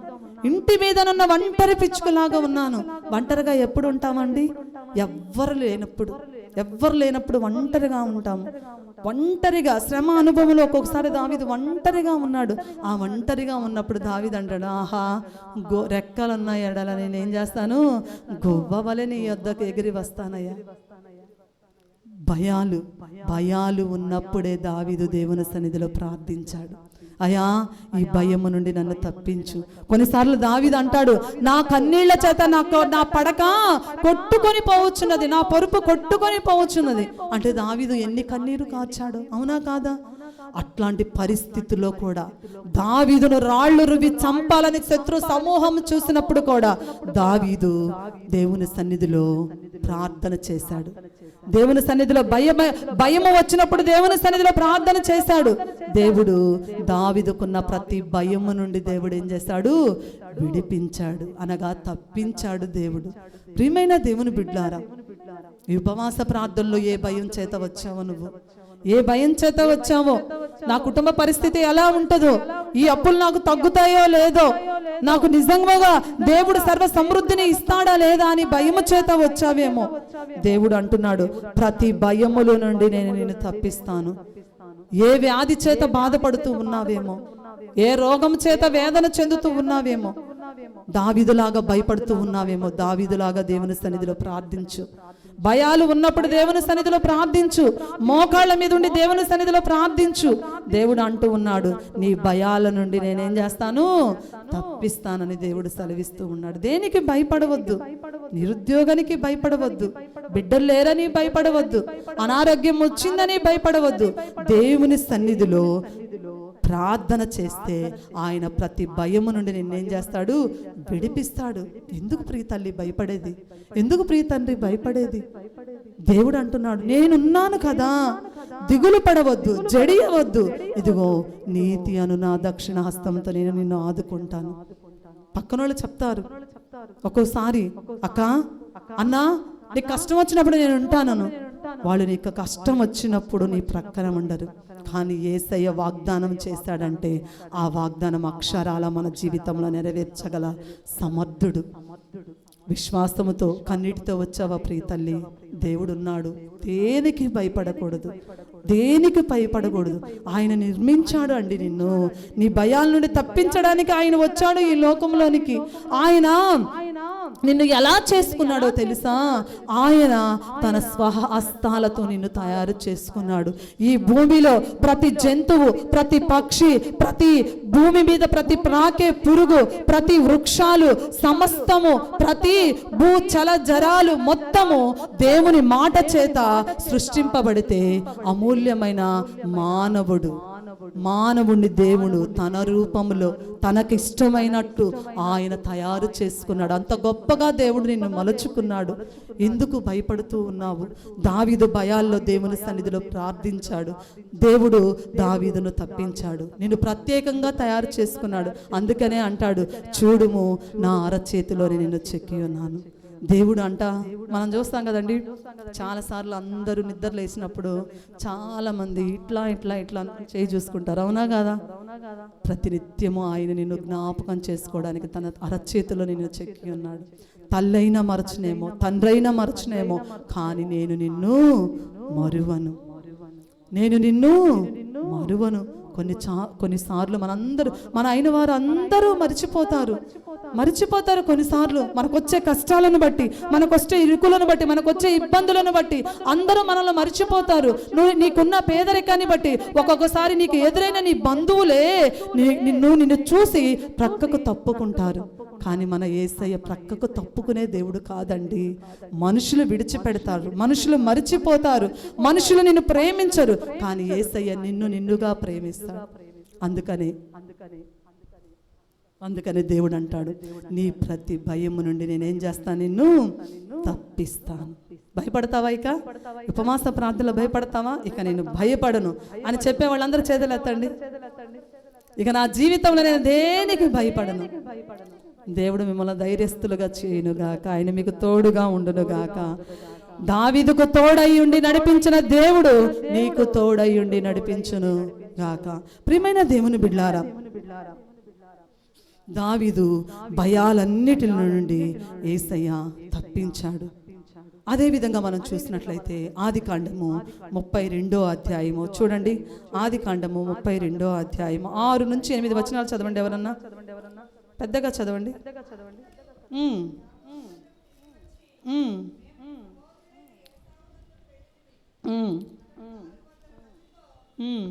ఇంటి మీదనున్న ఒంటరి పిచ్చుకలాగా ఉన్నాను. ఒంటరిగా ఎప్పుడు ఉంటామండి? ఎవ్వరు లేనప్పుడు ఒంటరిగా ఉంటాము. ఒంటరిగా శ్రమ అనుభవంలో ఒక్కొక్కసారి దావీదు ఒంటరిగా ఉన్నాడు. ఆ ఒంటరిగా ఉన్నప్పుడు దావీదు అంటాడు, ఆహా రెక్కలున్నాయి ఎడల నేనేం చేస్తాను? గువ్వ వలె నీ యొద్దకు ఎగిరి వస్తానయ్యా. భయాలు ఉన్నప్పుడే దావీదు దేవుని సన్నిధిలో ప్రార్థించాడు. అయ్యా, ఈ భయము నుండి నన్ను తప్పించు. కొన్నిసార్లు దావీదు అంటాడు, నా కన్నీళ్ల చేత నా పడక కొట్టుకొని పోవచ్చున్నది, నా పరుపు కొట్టుకొని పోవచ్చున్నది. అంటే దావీదు ఎన్ని కన్నీరు కార్చాడు, అవునా కాదా? అట్లాంటి పరిస్థితుల్లో కూడా దావీదును రాళ్ళు రువి చంపాలని శత్రు సమూహం చూసినప్పుడు కూడా దావీదు దేవుని సన్నిధిలో ప్రార్థన చేశాడు. దేవుని సన్నిధిలో భయము వచ్చినప్పుడు దేవుని సన్నిధిలో ప్రార్థన చేశాడు. దేవుడు దావీదుకున్న ప్రతి భయము నుండి దేవుడు ఏం చేశాడు? విడిపించాడు, అనగా తప్పించాడు దేవుడు. ప్రియమైన దేవుని బిడ్డలారా, ఈ ఉపవాస ప్రార్థనలో ఏ భయం చేత వచ్చావో నువ్వు, ఏ భయం చేత వచ్చావో, నా కుటుంబ పరిస్థితి ఎలా ఉంటుందో, ఈ అప్పులు నాకు తగ్గుతాయో లేదో, నాకు నిజంగా దేవుడు సర్వ సమృద్ధిని ఇస్తాడా లేదా అని భయము చేత వచ్చావేమో. దేవుడు అంటున్నాడు, ప్రతి భయముల నుండి నేను నిన్ను తప్పిస్తాను. ఏ వ్యాధి చేత బాధపడుతూ ఉన్నావేమో, ఏ రోగం చేత వేదన చెందుతూ ఉన్నావేమో, దావీదులాగా భయపడుతూ ఉన్నావేమో, దావీదులాగా దేవుని సన్నిధిలో ప్రార్థించు. భయాలు ఉన్నప్పుడు దేవుని సన్నిధిలో ప్రార్థించు. మోకాళ్ళ మీద ఉండి దేవుని సన్నిధిలో ప్రార్థించు. దేవుడు అంటూ ఉన్నాడు, నీ భయాల నుండి నేనేం చేస్తాను? తప్పిస్తానని దేవుడు సెలవిస్తూ ఉన్నాడు. దేనికి భయపడవద్దు, నిరుద్యోగానికి భయపడవద్దు, బిడ్డలు లేరని భయపడవద్దు, అనారోగ్యం వచ్చిందని భయపడవద్దు. దేవుని సన్నిధిలో ప్రార్థన చేస్తే ఆయన ప్రతి భయము నుండి నిన్నేం చేస్తాడు? విడిపిస్తాడు. ఎందుకు ప్రియ తల్లి భయపడేది? ఎందుకు ప్రియ తండ్రి భయపడేది? దేవుడు అంటున్నాడు, నేనున్నాను కదా, దిగులు పడవద్దు, జడియవద్దు. ఇదిగో నీతి అను నా దక్షిణ హస్తంతో నేను నిన్ను ఆదుకుంటాను. పక్కన వాళ్ళు చెప్తారు ఒక్కోసారి, అక్క, అన్నా, నీకు కష్టం వచ్చినప్పుడు నేను ఉంటాను. వాళ్ళు నీకు కష్టం వచ్చినప్పుడు నీ ప్రక్కన ఉండరు. కానీ యేసయ్య వాగ్దానం చేశాడంటే ఆ వాగ్దానం అక్షరాల మన జీవితంలో నెరవేర్చగల సమర్థుడు. విశ్వాసముతో కన్నీటితో వచ్చావా ప్రియ తల్లి? దేవుడున్నాడు. దేనికి భయపడకూడదు, దేనికి భయపడకూడదు. ఆయన నిర్మించాడు అండి నిన్ను. నీ భయాల నుండి తప్పించడానికి ఆయన వచ్చాడు ఈ లోకంలోనికి. ఆయన నిన్ను ఎలా చేసుకున్నాడో తెలుసా? ఆయన తన స్వహస్తాలతో నిన్ను తయారు చేసుకున్నాడు. ఈ భూమిలో ప్రతి జంతువు, ప్రతి పక్షి, ప్రతి భూమి మీద ప్రతి ప్రాకే పురుగు, ప్రతి వృక్షాలు, సమస్తము, ప్రతి భూచల జరాలు మొత్తము దేవుని మాట చేత సృష్టింపబడితే అమూల్యమైన మానవుడిని దేవుడు తన రూపంలో తనకిష్టమైనట్టు ఆయన తయారు చేసుకున్నాడు. అంత గొప్పగా దేవుడు నిన్ను మలుచుకున్నాడు. ఎందుకు భయపడుతూ ఉన్నావు? దావీదు భయాల్లో దేవుని సన్నిధిలో ప్రార్థించాడు. దేవుడు దావీదును తప్పించాడు, నిన్ను ప్రత్యేకంగా తయారు చేసుకున్నాడు. అందుకనే అంటాడు, చూడుము నా అరచేతిలోని నిన్ను చెక్కి ఉన్నాను. దేవుడు అంట, మనం చూస్తాం కదండి, చాలాసార్లు అందరూ నిద్ర లేచినప్పుడు చాలా మంది ఇట్లా ఇట్లా ఇట్లా చేయి చూసుకుంటారు, అవునా కాదా? ప్రతినిత్యము ఆయన నిన్ను జ్ఞాపకం చేసుకోవడానికి తన అరచేతిలో నిన్ను చెక్కి ఉన్నాడు. తల్లైనా మరచునేమో, తండ్రైనా మరచునేమో, కానీ నేను నిన్ను మరువను. కొన్నిసార్లు మన అయిన వారు అందరూ మర్చిపోతారు. కొన్నిసార్లు మనకొచ్చే కష్టాలను బట్టి, మనకొచ్చే ఇరుకులను బట్టి, మనకొచ్చే ఇబ్బందులను బట్టి అందరూ మనల్ని మర్చిపోతారు. నీకున్న పేదరికాన్ని బట్టి ఒక్కొక్కసారి నీకు ఎదురైన నీ బంధువులే నిన్ను చూసి ప్రక్కకు తప్పుకుంటారు. కానీ మన యేసయ్య ప్రక్కకు తప్పుకునే దేవుడు కాదండి. మనుషులు విడిచిపెడతారు, మనుషులు మరిచిపోతారు, మనుషులు నిన్ను ప్రేమించరు, కానీ యేసయ్య నిన్నుగా ప్రేమిస్తాడు. అందుకనే దేవుడు అంటాడు, నీ ప్రతి భయము నుండి నేనేం చేస్తాను? నిన్ను తప్పిస్తాను. భయపడతావా? ఇక ఉపవాస ప్రార్థనలో భయపడతావా? ఇక నేను భయపడను అని చెప్పే వాళ్ళందరూ చేతులెత్తండి. ఇక నా జీవితంలో నేను దేనికి భయపడను. దేవుడు మిమ్మల్ని ధైర్యస్తులుగా చేయునుగాక. ఆయన మీకు తోడుగా ఉండునుగాక. దావీదుకు తోడయ్యుండి నడిపించిన దేవుడు నీకు తోడయ్యుండి నడిపించును గాక. ప్రియమైన దేవుని బిడ్డలారా, దావీదు భయాలన్నిటి నుండి యేసయ్య తప్పించాడు. అదేవిధంగా మనం చూసినట్లయితే ఆదికాండము 32వ అధ్యాయము చూడండి. ఆదికాండము 32వ అధ్యాయము 6 నుంచి 8 వచనాలు చదవండి. ఎవరన్నా పెద్దగా చదవండి. ఉమ్. ఉమ్.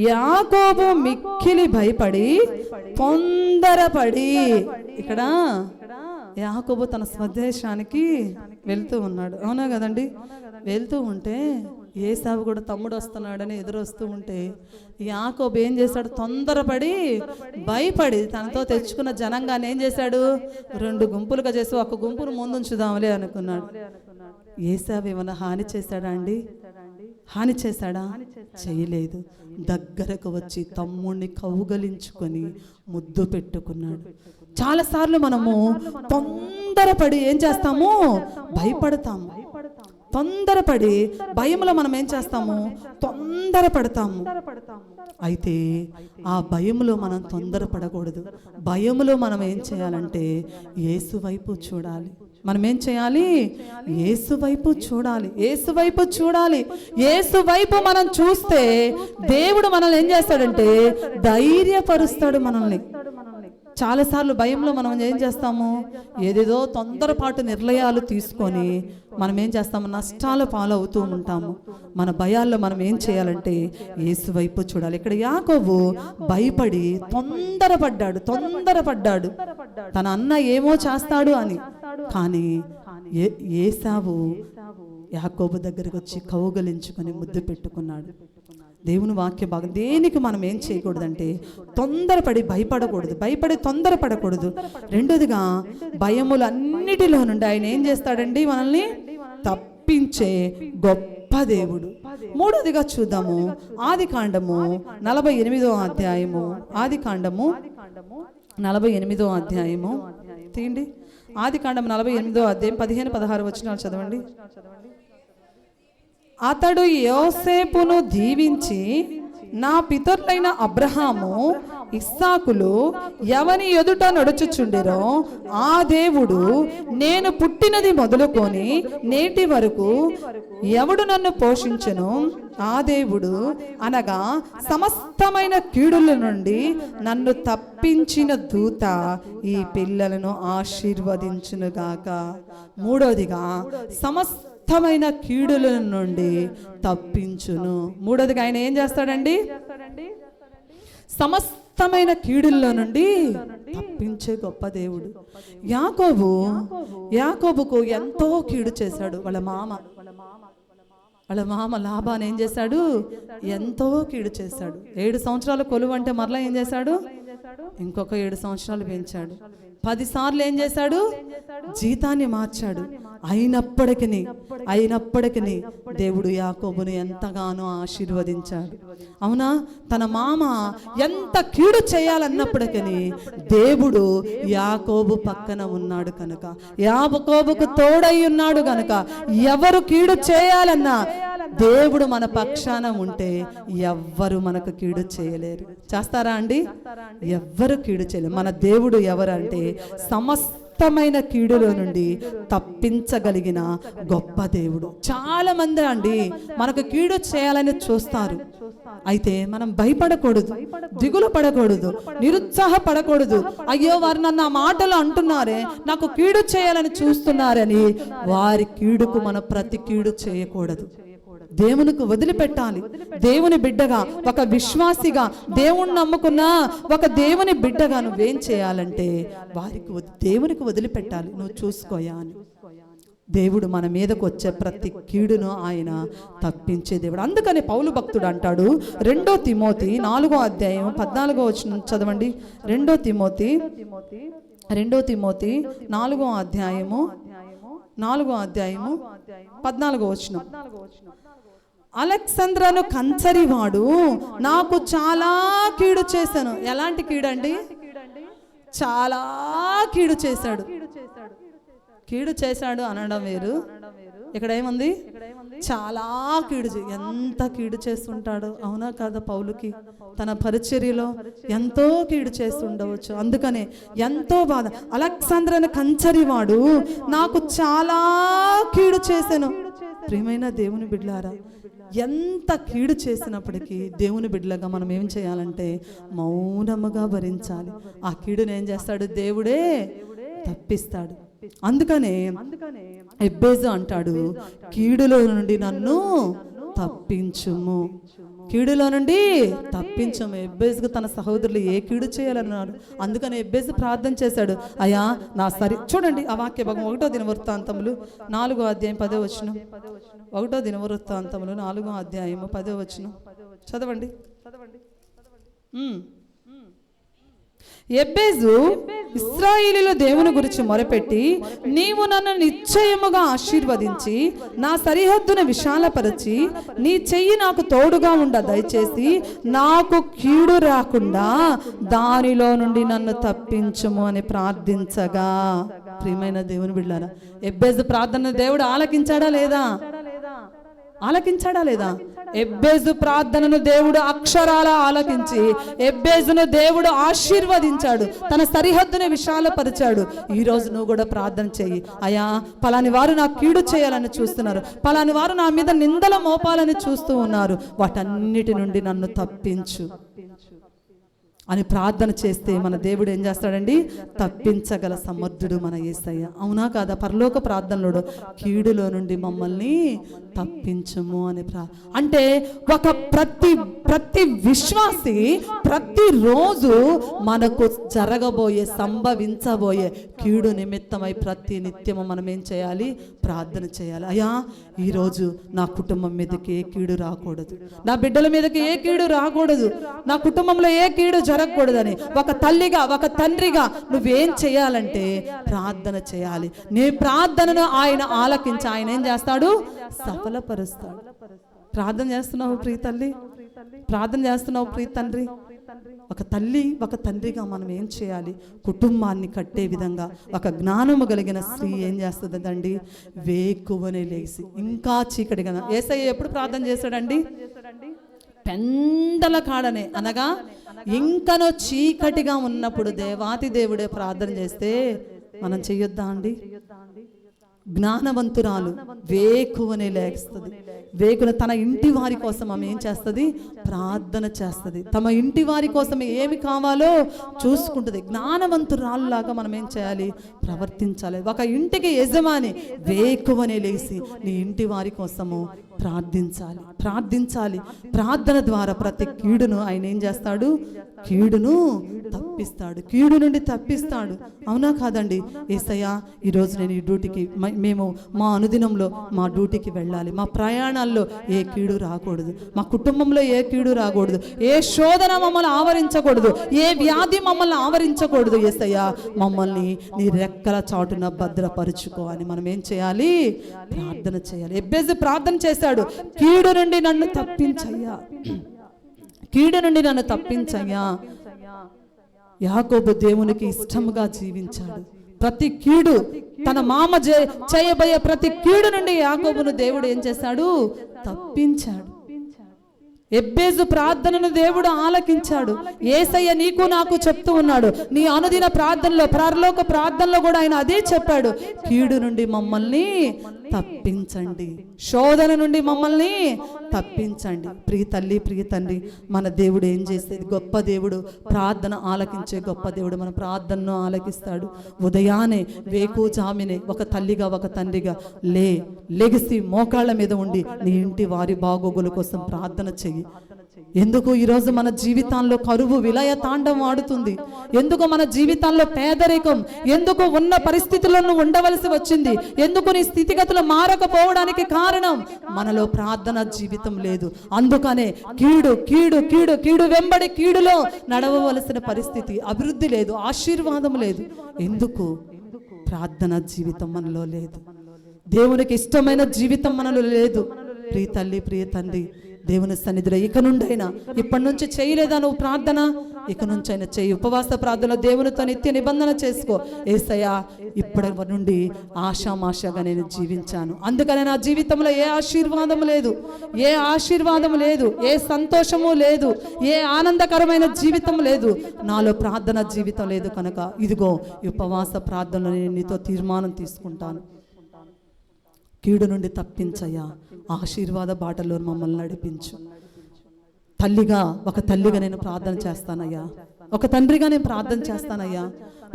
యాకోబు మిక్కిలి భయపడి తొందరపడి, ఇక్కడ యాకోబు తన స్వదేశానికి వెళ్తూ ఉన్నాడు, అవునా కదండి? వెళ్తూ ఉంటే ఏసావు కూడా తమ్ముడు వస్తున్నాడని ఎదురొస్తూ ఉంటే యాకోబు ఏం చేశాడు? తొందరపడి భయపడి తనతో తెచ్చుకున్న జనాంగాన్ని ఏం చేశాడు? 2 గుంపులుగా చేసి ఒక గుంపును ముందుంచుదాంలే అనుకున్నాడు. ఏసావు ఏమైనా హాని చేశాడా అండి? హాని చేశాడా? చేయలేదు. దగ్గరకు వచ్చి తమ్ముడిని కౌగలించుకొని ముద్దు పెట్టుకున్నాడు. చాలాసార్లు మనము తొందరపడి ఏం చేస్తాము? భయపడతాము. తొందరపడి భయంలో మనం ఏం చేస్తాము? తొందరపడతాము. అయితే ఆ భయంలో మనం తొందరపడకూడదు. భయంలో మనం ఏం చేయాలంటే యేసు వైపు చూడాలి. మనం ఏం చేయాలి? యేసు వైపు చూడాలి. యేసు వైపు చూడాలి. యేసు వైపు మనం చూస్తే దేవుడు మనల్ని ఏం చేస్తాడంటే ధైర్యపరుస్తాడు మనల్ని. చాలాసార్లు భయంలో మనం ఏం చేస్తాము? ఏదేదో తొందరపాటు నిర్ణయాలు తీసుకొని మనం ఏం చేస్తాము? నష్టాల పాలవుతూ ఉంటాము. మన భయాల్లో మనం ఏం చేయాలంటే యేసు వైపు చూడాలి. ఇక్కడ యాకోబు భయపడి తొందరపడ్డాడు తన అన్న ఏమో చేస్తాడు అని. కానీ ఏసావు యాకోబు దగ్గరికి వచ్చి కౌగలించుకొని ముద్దు పెట్టుకున్నాడు. దేవుని వాక్య భాగం. దేనికి మనం ఏం చేయకూడదంటే తొందరపడి భయపడకూడదు, భయపడి తొందరపడకూడదు. రెండోదిగా భయములన్నిటిలో నుండి ఆయన ఏం చేస్తాడండి? మనల్ని తప్పించే గొప్ప దేవుడు. మూడోదిగా చూద్దాము, ఆదికాండము 48వ అధ్యాయము. ఆదికాండము 48వ అధ్యాయము తీయండి. ఆదికాండము 48వ అధ్యాయం 15-16 వచనాలు చదవండి. అతడు యోసేపును దీవించి, నా పితరులైన అబ్రహాము ఇస్సాకులు ఎవని ఎదుట నడుచుచుండిరో ఆ దేవుడు నేను పుట్టినది మొదలుకొని నేటి వరకు ఎవడు నన్ను పోషించెను ఆ దేవుడు అనగా సమస్తమైన కీడుల నుండి నన్ను తప్పించిన దూత ఈ పిల్లలను ఆశీర్వదించునుగాక. మూడోదిగా సమస్తమైన కీడుల నుండి తప్పించును. మూడోదిగా ఆయన ఏం చేస్తాడండి? సమస్తమైన కీడుల్లో నుండి తప్పించే గొప్ప దేవుడు. యాకోబుకు ఎంతో కీడు చేశాడు. వాళ్ళ మామ లాబాను ఏం చేశాడు? ఎంతో కీడు చేశాడు. 7 సంవత్సరాల కొలువు అంటే మరలా ఏం చేశాడు? ఇంకొక 7 సంవత్సరాలు పెంచాడు. 10 సార్లు ఏం చేశాడు? జీతాన్ని మార్చాడు. అయినప్పటికీ దేవుడు యాకోబును ఎంతగానో ఆశీర్వదించాడు. అవునా? తన మామ ఎంత కీడు చేయాలన్నప్పటికీ దేవుడు యాకోబు పక్కన ఉన్నాడు కనుక, యాకోబుకు తోడై ఉన్నాడు కనుక ఎవరు కీడు చేయాలన్నా దేవుడు మన పక్షాన ఉంటే ఎవ్వరు మనకు కీడు చేయలేరు. చేస్తారా అండి? ఎవ్వరు కీడు చేయలేరు. మన దేవుడు ఎవరంటే సమస్తమైన కీడులో నుండి తప్పించగలిగిన గొప్ప దేవుడు. చాలా మంది అండి మనకు కీడు చేయాలని చూస్తారు. అయితే మనం భయపడకూడదు, దిగులు పడకూడదు, నిరుత్సాహపడకూడదు. అయ్యో వారు నన్ను ఆ మాటలు అంటున్నారే, నాకు కీడు చేయాలని చూస్తున్నారని వారి కీడుకు మనం ప్రతి కీడు చేయకూడదు. దేవునికి వదిలిపెట్టాలి. దేవుని బిడ్డగా, ఒక విశ్వాసిగా, దేవుణ్ణి నమ్ముకున్న ఒక దేవుని బిడ్డగా నువ్వేం చేయాలంటే దేవునికి వదిలిపెట్టాలి. నువ్వు చూసుకోయా అని. దేవుడు మన మీదకు వచ్చే ప్రతి కీడును ఆయన తప్పించే దేవుడు. అందుకని పౌలు భక్తుడు అంటాడు, 2 తిమోతి 4వ అధ్యాయం 14వ వచనం చదవండి. 2 తిమోతి 4వ అధ్యాయము 14వ వచనం. అలెగ్జాంద్రను కంచరివాడు నాకు చాలా కీడు చేశాను. ఎలాంటి కీడు అండి? చాలా కీడు చేశాడు. కీడు చేశాడు అనడం వేరు. ఇక్కడ ఏముంది? చాలా కీడు. ఎంత కీడు చేస్తుంటాడు, అవునా కాదా? పౌలుకి తన పరిచర్యలో ఎంతో కీడు చేస్తుండవచ్చు. అందుకనే ఎంతో బాధ. అలెగ్జాంద్రను కంచరివాడు నాకు చాలా కీడు చేశాను. ప్రియమైన దేవుని బిడ్డలారా, ఎంత కీడు చేసినప్పటికీ దేవుని బిడ్డలుగా మనం ఏం చేయాలంటే మౌనముగా భరించాలి. ఆ కీడుని ఏం చేస్తాడు? దేవుడే తప్పిస్తాడు. అందుకనే ఎబ్బేజు అంటాడు, కీడులో నుండి నన్ను తప్పించుము, కీడులో నుండి తప్పించము. ఎబ్బేజుకు తన సహోదరులు ఏ కీడు చేయాలన్నారు. అందుకని ఎబ్బేజు ప్రార్థన చేశాడు, అయ్యా నా చూడండి ఆ వాక్య భాగం 1వ దినవృత్తాంతములు 4వ అధ్యాయం 10వ వచనం. 1వ దినవృత్తాంతములు 4వ అధ్యాయము 10వ వచనం చదవండి. ఎబ్బేజు ఇశ్రాయేలీయుల దేవుని గురించి మొరపెట్టి, నీవు నన్ను నిశ్చయముగా ఆశీర్వదించి నా సరిహద్దును విశాలపరచి నీ చెయ్యి నాకు తోడుగా ఉండ దయచేసి నాకు కీడు రాకుండా దానిలో నుండి నన్ను తప్పించుము అని ప్రార్థించగా. ప్రియమైన దేవుని బిడ్డలారా, ఎబ్బేజు ప్రార్థన దేవుడు ఆలకించాడా లేదా? ఆలకించాడా లేదా? ఎబ్బేజు ప్రార్థనను దేవుడు అక్షరాల ఆలకించి ఎబ్బేజును దేవుడు ఆశీర్వదించాడు, తన సరిహద్దును విశాలపరిచాడు. ఈ రోజు నువ్వు కూడా ప్రార్థన చెయ్యి, అయ్యా పలాని వారు నాకు కీడు చేయాలని చూస్తున్నారు, పలాని వారు నా మీద నిందల మోపాలని చూస్తూ ఉన్నారు, వాటన్నిటి నుండి నన్ను తప్పించు అని ప్రార్థన చేస్తే మన దేవుడు ఏం చేస్తాడండి? తప్పించగల సమర్థుడు మన యేసయ్య. అవునా కాదా? పరలోక ప్రార్థనలో కీడులో నుండి మమ్మల్ని తప్పించము అని అంటే ఒక ప్రతి విశ్వాసి ప్రతిరోజు మనకు జరగబోయే సంభవించబోయే కీడు నిమిత్తమై ప్రతి నిత్యము మనం ఏం చేయాలి? ప్రార్థన చేయాలి. అయ్యా ఈరోజు నా కుటుంబం మీదకి ఏ కీడు రాకూడదు, నా బిడ్డల మీదకి ఏ కీడు రాకూడదు, నా కుటుంబంలో ఏ కీడు జరగకూడదని ఒక తల్లిగా ఒక తండ్రిగా నువ్వేం చేయాలంటే ప్రార్థన చేయాలి. నీ ప్రార్థనను ఆయన ఆలకించి ఆయన ఏం చేస్తాడు? సఫలపరుస్తాడు. ప్రార్థన చేస్తున్నావు ప్రియ తల్లి, ప్రార్థన చేస్తున్నావు ప్రియ తండ్రి. ఒక తల్లి ఒక తండ్రిగా మనం ఏం చేయాలి? కుటుంబాన్ని కట్టే విధంగా ఒక జ్ఞానము కలిగిన స్త్రీ ఏం చేస్తుందండి? వేకువనే లేసి ఇంకా చీకటిగా. యేసయ్య ఎప్పుడు ప్రార్థన చేశాడండి? పెందల కాడనే, అనగా ఇంకనో చీకటిగా ఉన్నప్పుడు దేవాతి దేవుడే ప్రార్థన చేస్తే మనం చెయ్యొద్దా అండి? జ్ఞానవంతురాలు వేకువనే లేస్తుంది, వేకున తన ఇంటి వారి కోసం ఆమె ఏం చేస్తుంది? ప్రార్థన చేస్తుంది. తమ ఇంటి వారి కోసం ఏమి కావాలో చూసుకుంటుంది. జ్ఞానవంతురాలులాగా మనం ఏం చేయాలి? ప్రవర్తించాలి. ఒక ఇంటికి యజమాని వేకువనే లేసి నీ ఇంటి వారి కోసము ప్రార్థించాలి, ప్రార్థించాలి. ప్రార్థన ద్వారా ప్రతి కీడును ఆయన ఏం చేస్తాడు? కీడును తప్పిస్తాడు, కీడు నుండి తప్పిస్తాడు. అవునా కాదండి? యేసయ్య ఈరోజు నేను ఈ డ్యూటీకి, మేము మా అనుదినంలో మా డ్యూటీకి వెళ్ళాలి, మా ప్రయాణాల్లో ఏ కీడు రాకూడదు, మా కుటుంబంలో ఏ కీడు రాకూడదు, ఏ శోధన మమ్మల్ని ఆవరించకూడదు, ఏ వ్యాధి మమ్మల్ని ఆవరించకూడదు. యేసయ్య మమ్మల్ని నీ రెక్కల చాటున భద్రపరుచుకో అని మనం ఏం చేయాలి? ప్రార్థన చేయాలి. ఎబ్బేజు ప్రార్థన చేశాడు, కీడు నుండి నన్ను తప్పించయ్యా, కీడు నుండి నన్ను తప్పించయ్యా. యాకోబు దేవునికి ఇష్టముగా జీవించాడు. ప్రతి కీడు, తన మామ చేయబోయే ప్రతి కీడు నుండి యాకోబును దేవుడు ఏం చేశాడు? తప్పించాడు. ఎబ్బేజు ప్రార్థనను దేవుడు ఆలకించాడు. యేసయ్య నీకు నాకు చెప్తూ ఉన్నాడు, నీ అనుదిన ప్రార్థనలో, పరలోక ప్రార్థనలో కూడా ఆయన అదే చెప్పాడు, కీడు నుండి మమ్మల్ని తప్పించండి, శోధన నుండి మమ్మల్ని తప్పించండి. ప్రియ తల్లి, ప్రియ తండ్రి, మన దేవుడు ఏం చేసేది? గొప్ప దేవుడు, ప్రార్థన ఆలకించే గొప్ప దేవుడు. మన ప్రార్థనను ఆలకిస్తాడు. ఉదయాన్నే వేకుజామునే ఒక తల్లిగా ఒక తండ్రిగా లెగిసి మోకాళ్ళ మీద ఉండి నీ ఇంటి వారి బాగోగుల కోసం ప్రార్థన చెయ్యి. ఎందుకు ఈరోజు మన జీవితాల్లో కరువు విలయ తాండవం ఆడుతుంది? ఎందుకు మన జీవితాల్లో పేదరికం? ఎందుకు ఉన్న పరిస్థితులను ఉండవలసి వచ్చింది? ఎందుకు నీ స్థితిగతులు మారకపోవడానికి కారణం మనలో ప్రార్థన జీవితం లేదు. అందుకనే కీడు కీడు కీడు కీడు వెంబడి కీడులో నడవవలసిన పరిస్థితి, అభివృద్ధి లేదు, ఆశీర్వాదం లేదు. ఎందుకు? ప్రార్థన జీవితం మనలో లేదు. దేవునికి ఇష్టమైన జీవితం మనలో లేదు. ప్రియ తల్లి, ప్రియ తండ్రి, దేవుని సన్నిధిలో ఇక నుండైనా, ఇప్పటి నుంచి చేయలేదా నువ్వు ప్రార్థన? ఇక నుంచి అయినా చెయ్యి. ఉపవాస ప్రార్థనలో దేవునితో నిత్య నిబంధన చేసుకో. యేసయ్యా ఇప్పటి నుండి ఆశామాషగా నేను జీవించాను, అందుకనే నా జీవితంలో ఏ ఆశీర్వాదం లేదు, ఏ ఆశీర్వాదం లేదు, ఏ సంతోషము లేదు, ఏ ఆనందకరమైన జీవితం లేదు, నాలో ప్రార్థన జీవితం లేదు. కనుక ఇదిగో ఈ ఉపవాస ప్రార్థనలో నేను నీతో తీర్మానం తీసుకుంటాను, కీడు నుండి తప్పించయ్యా, ఆశీర్వాద బాటలో మమ్మల్ని నడిపించు. తల్లిగా ఒక తల్లిగా నేను ప్రార్థన చేస్తానయ్యా. ఒక తండ్రిగా నేను ప్రార్థన చేస్తానయ్యా.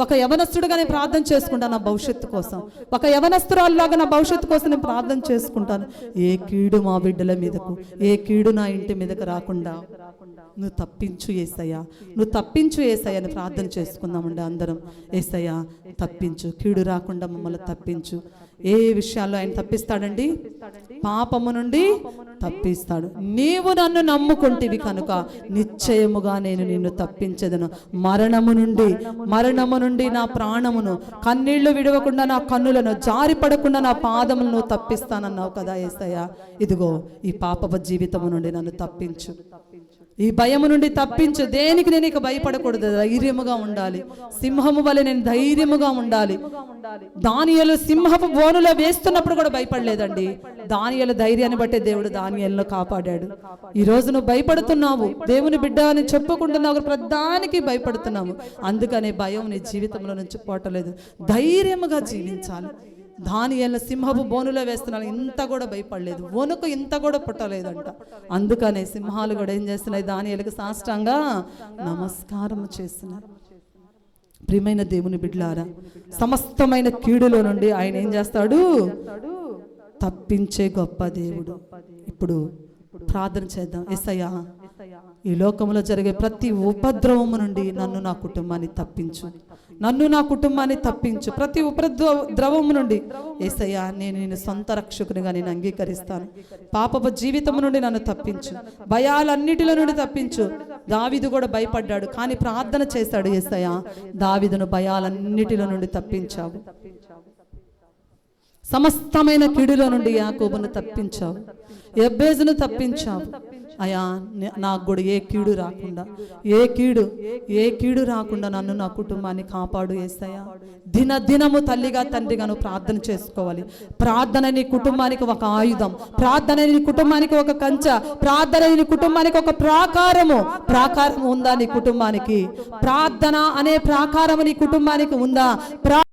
ఒక యవనస్తుడిగా నేను ప్రార్థన చేసుకుంటాను నా భవిష్యత్తు కోసం. ఒక యవనస్తురాల్లాగా నా భవిష్యత్తు కోసం నేను ప్రార్థన చేసుకుంటాను. ఏ కీడు మా బిడ్డల మీదకు, ఏ కీడు నా ఇంటి మీదకు రాకుండా నువ్వు తప్పించు యేసయ్యా, నువ్వు తప్పించు యేసయ్యా అని ప్రార్థన చేసుకుందామండి అందరం. యేసయ్యా తప్పించు, కీడు రాకుండా మమ్మల్ని తప్పించు. ఏ విషయాల్లో ఆయన తప్పిస్తాడండి? పాపము నుండి తప్పిస్తాడు. నీవు నన్ను నమ్ముకుంటివి కనుక నిశ్చయముగా నేను నిన్ను తప్పించెదను. మరణము నుండి నా ప్రాణమును, కన్నీళ్లు విడవకుండా నా కన్నులను, జారిపడకుండా నా పాదములను తప్పిస్తానన్నావు కదా యేసయ్యా. ఇదిగో ఈ పాపపు జీవితము నుండి నన్ను తప్పించు, ఈ భయము నుండి తప్పించు. దేనికి నేను ఇక భయపడకూడదు, ధైర్యముగా ఉండాలి. సింహము వలె నేను ధైర్యముగా ఉండాలి. దానియేలు సింహపు బోనులో వేస్తున్నప్పుడు కూడా భయపడలేదండి. దానియేలు ధైర్యాన్ని బట్టే దేవుడు దానియేలును కాపాడాడు. ఈ రోజు నువ్వు భయపడుతున్నావు, దేవుని బిడ్డ అని చెప్పుకుంటున్నావు, ప్రధానికి భయపడుతున్నావు. అందుకనే భయం నీ జీవితంలో నుంచి పోవట్లేదు. ధైర్యముగా జీవించాలి. దానియేలు సింహపు బోనులో వేస్తున్నాడు, ఇంత కూడా భయపడలేదు, వణుకు ఇంత కూడా పుట్టలేదంట. అందుకనే సింహాలు కూడా ఏం చేస్తున్నాయి? దానియేలుకు సాష్టాంగా నమస్కారం చేస్తున్నారు. ప్రియమైన దేవుని బిడ్డలారా, సమస్తమైన కీడులో నుండి ఆయన ఏం చేస్తాడు? తప్పించే గొప్ప దేవుడు. ఇప్పుడు ప్రార్థన చేద్దాం. యేసయ్యా, ఈ లోకంలో జరిగే ప్రతి ఉపద్రవము నుండి నన్ను నా కుటుంబాన్ని తప్పించు, నన్ను నా కుటుంబాన్ని తప్పించు. ప్రతి ఉపద్రవము నుండి యేసయ్యా నేను నిన్ను సొంత రక్షకునిగా నేను అంగీకరిస్తాను. పాపపు జీవితము నుండి నన్ను తప్పించు, భయాలన్నిటిలో నుండి తప్పించు. దావీదు కూడా భయపడ్డాడు, కానీ ప్రార్థన చేశాడు. యేసయ్యా, దావీదును భయాలన్నిటిలో నుండి తప్పించావు. సమస్తమైన కీడులో నుండి యాకోబును తప్పించావు, యెబెజును తప్పించావు. అయ్యా, నాకు కూడా ఏ కీడు రాకుండా నన్ను నా కుటుంబాన్ని కాపాడు యేసయ్యా. దినదినము తల్లిగా తండ్రిగా నువ్వు ప్రార్థన చేసుకోవాలి. ప్రార్థన నీ కుటుంబానికి ఒక ఆయుధం, ప్రార్థన నీ కుటుంబానికి ఒక కంచె, ప్రార్థన నీ కుటుంబానికి ఒక ప్రాకారం ఉందా? నీ కుటుంబానికి ప్రార్థన అనే ప్రాకారం నీ కుటుంబానికి ఉందా?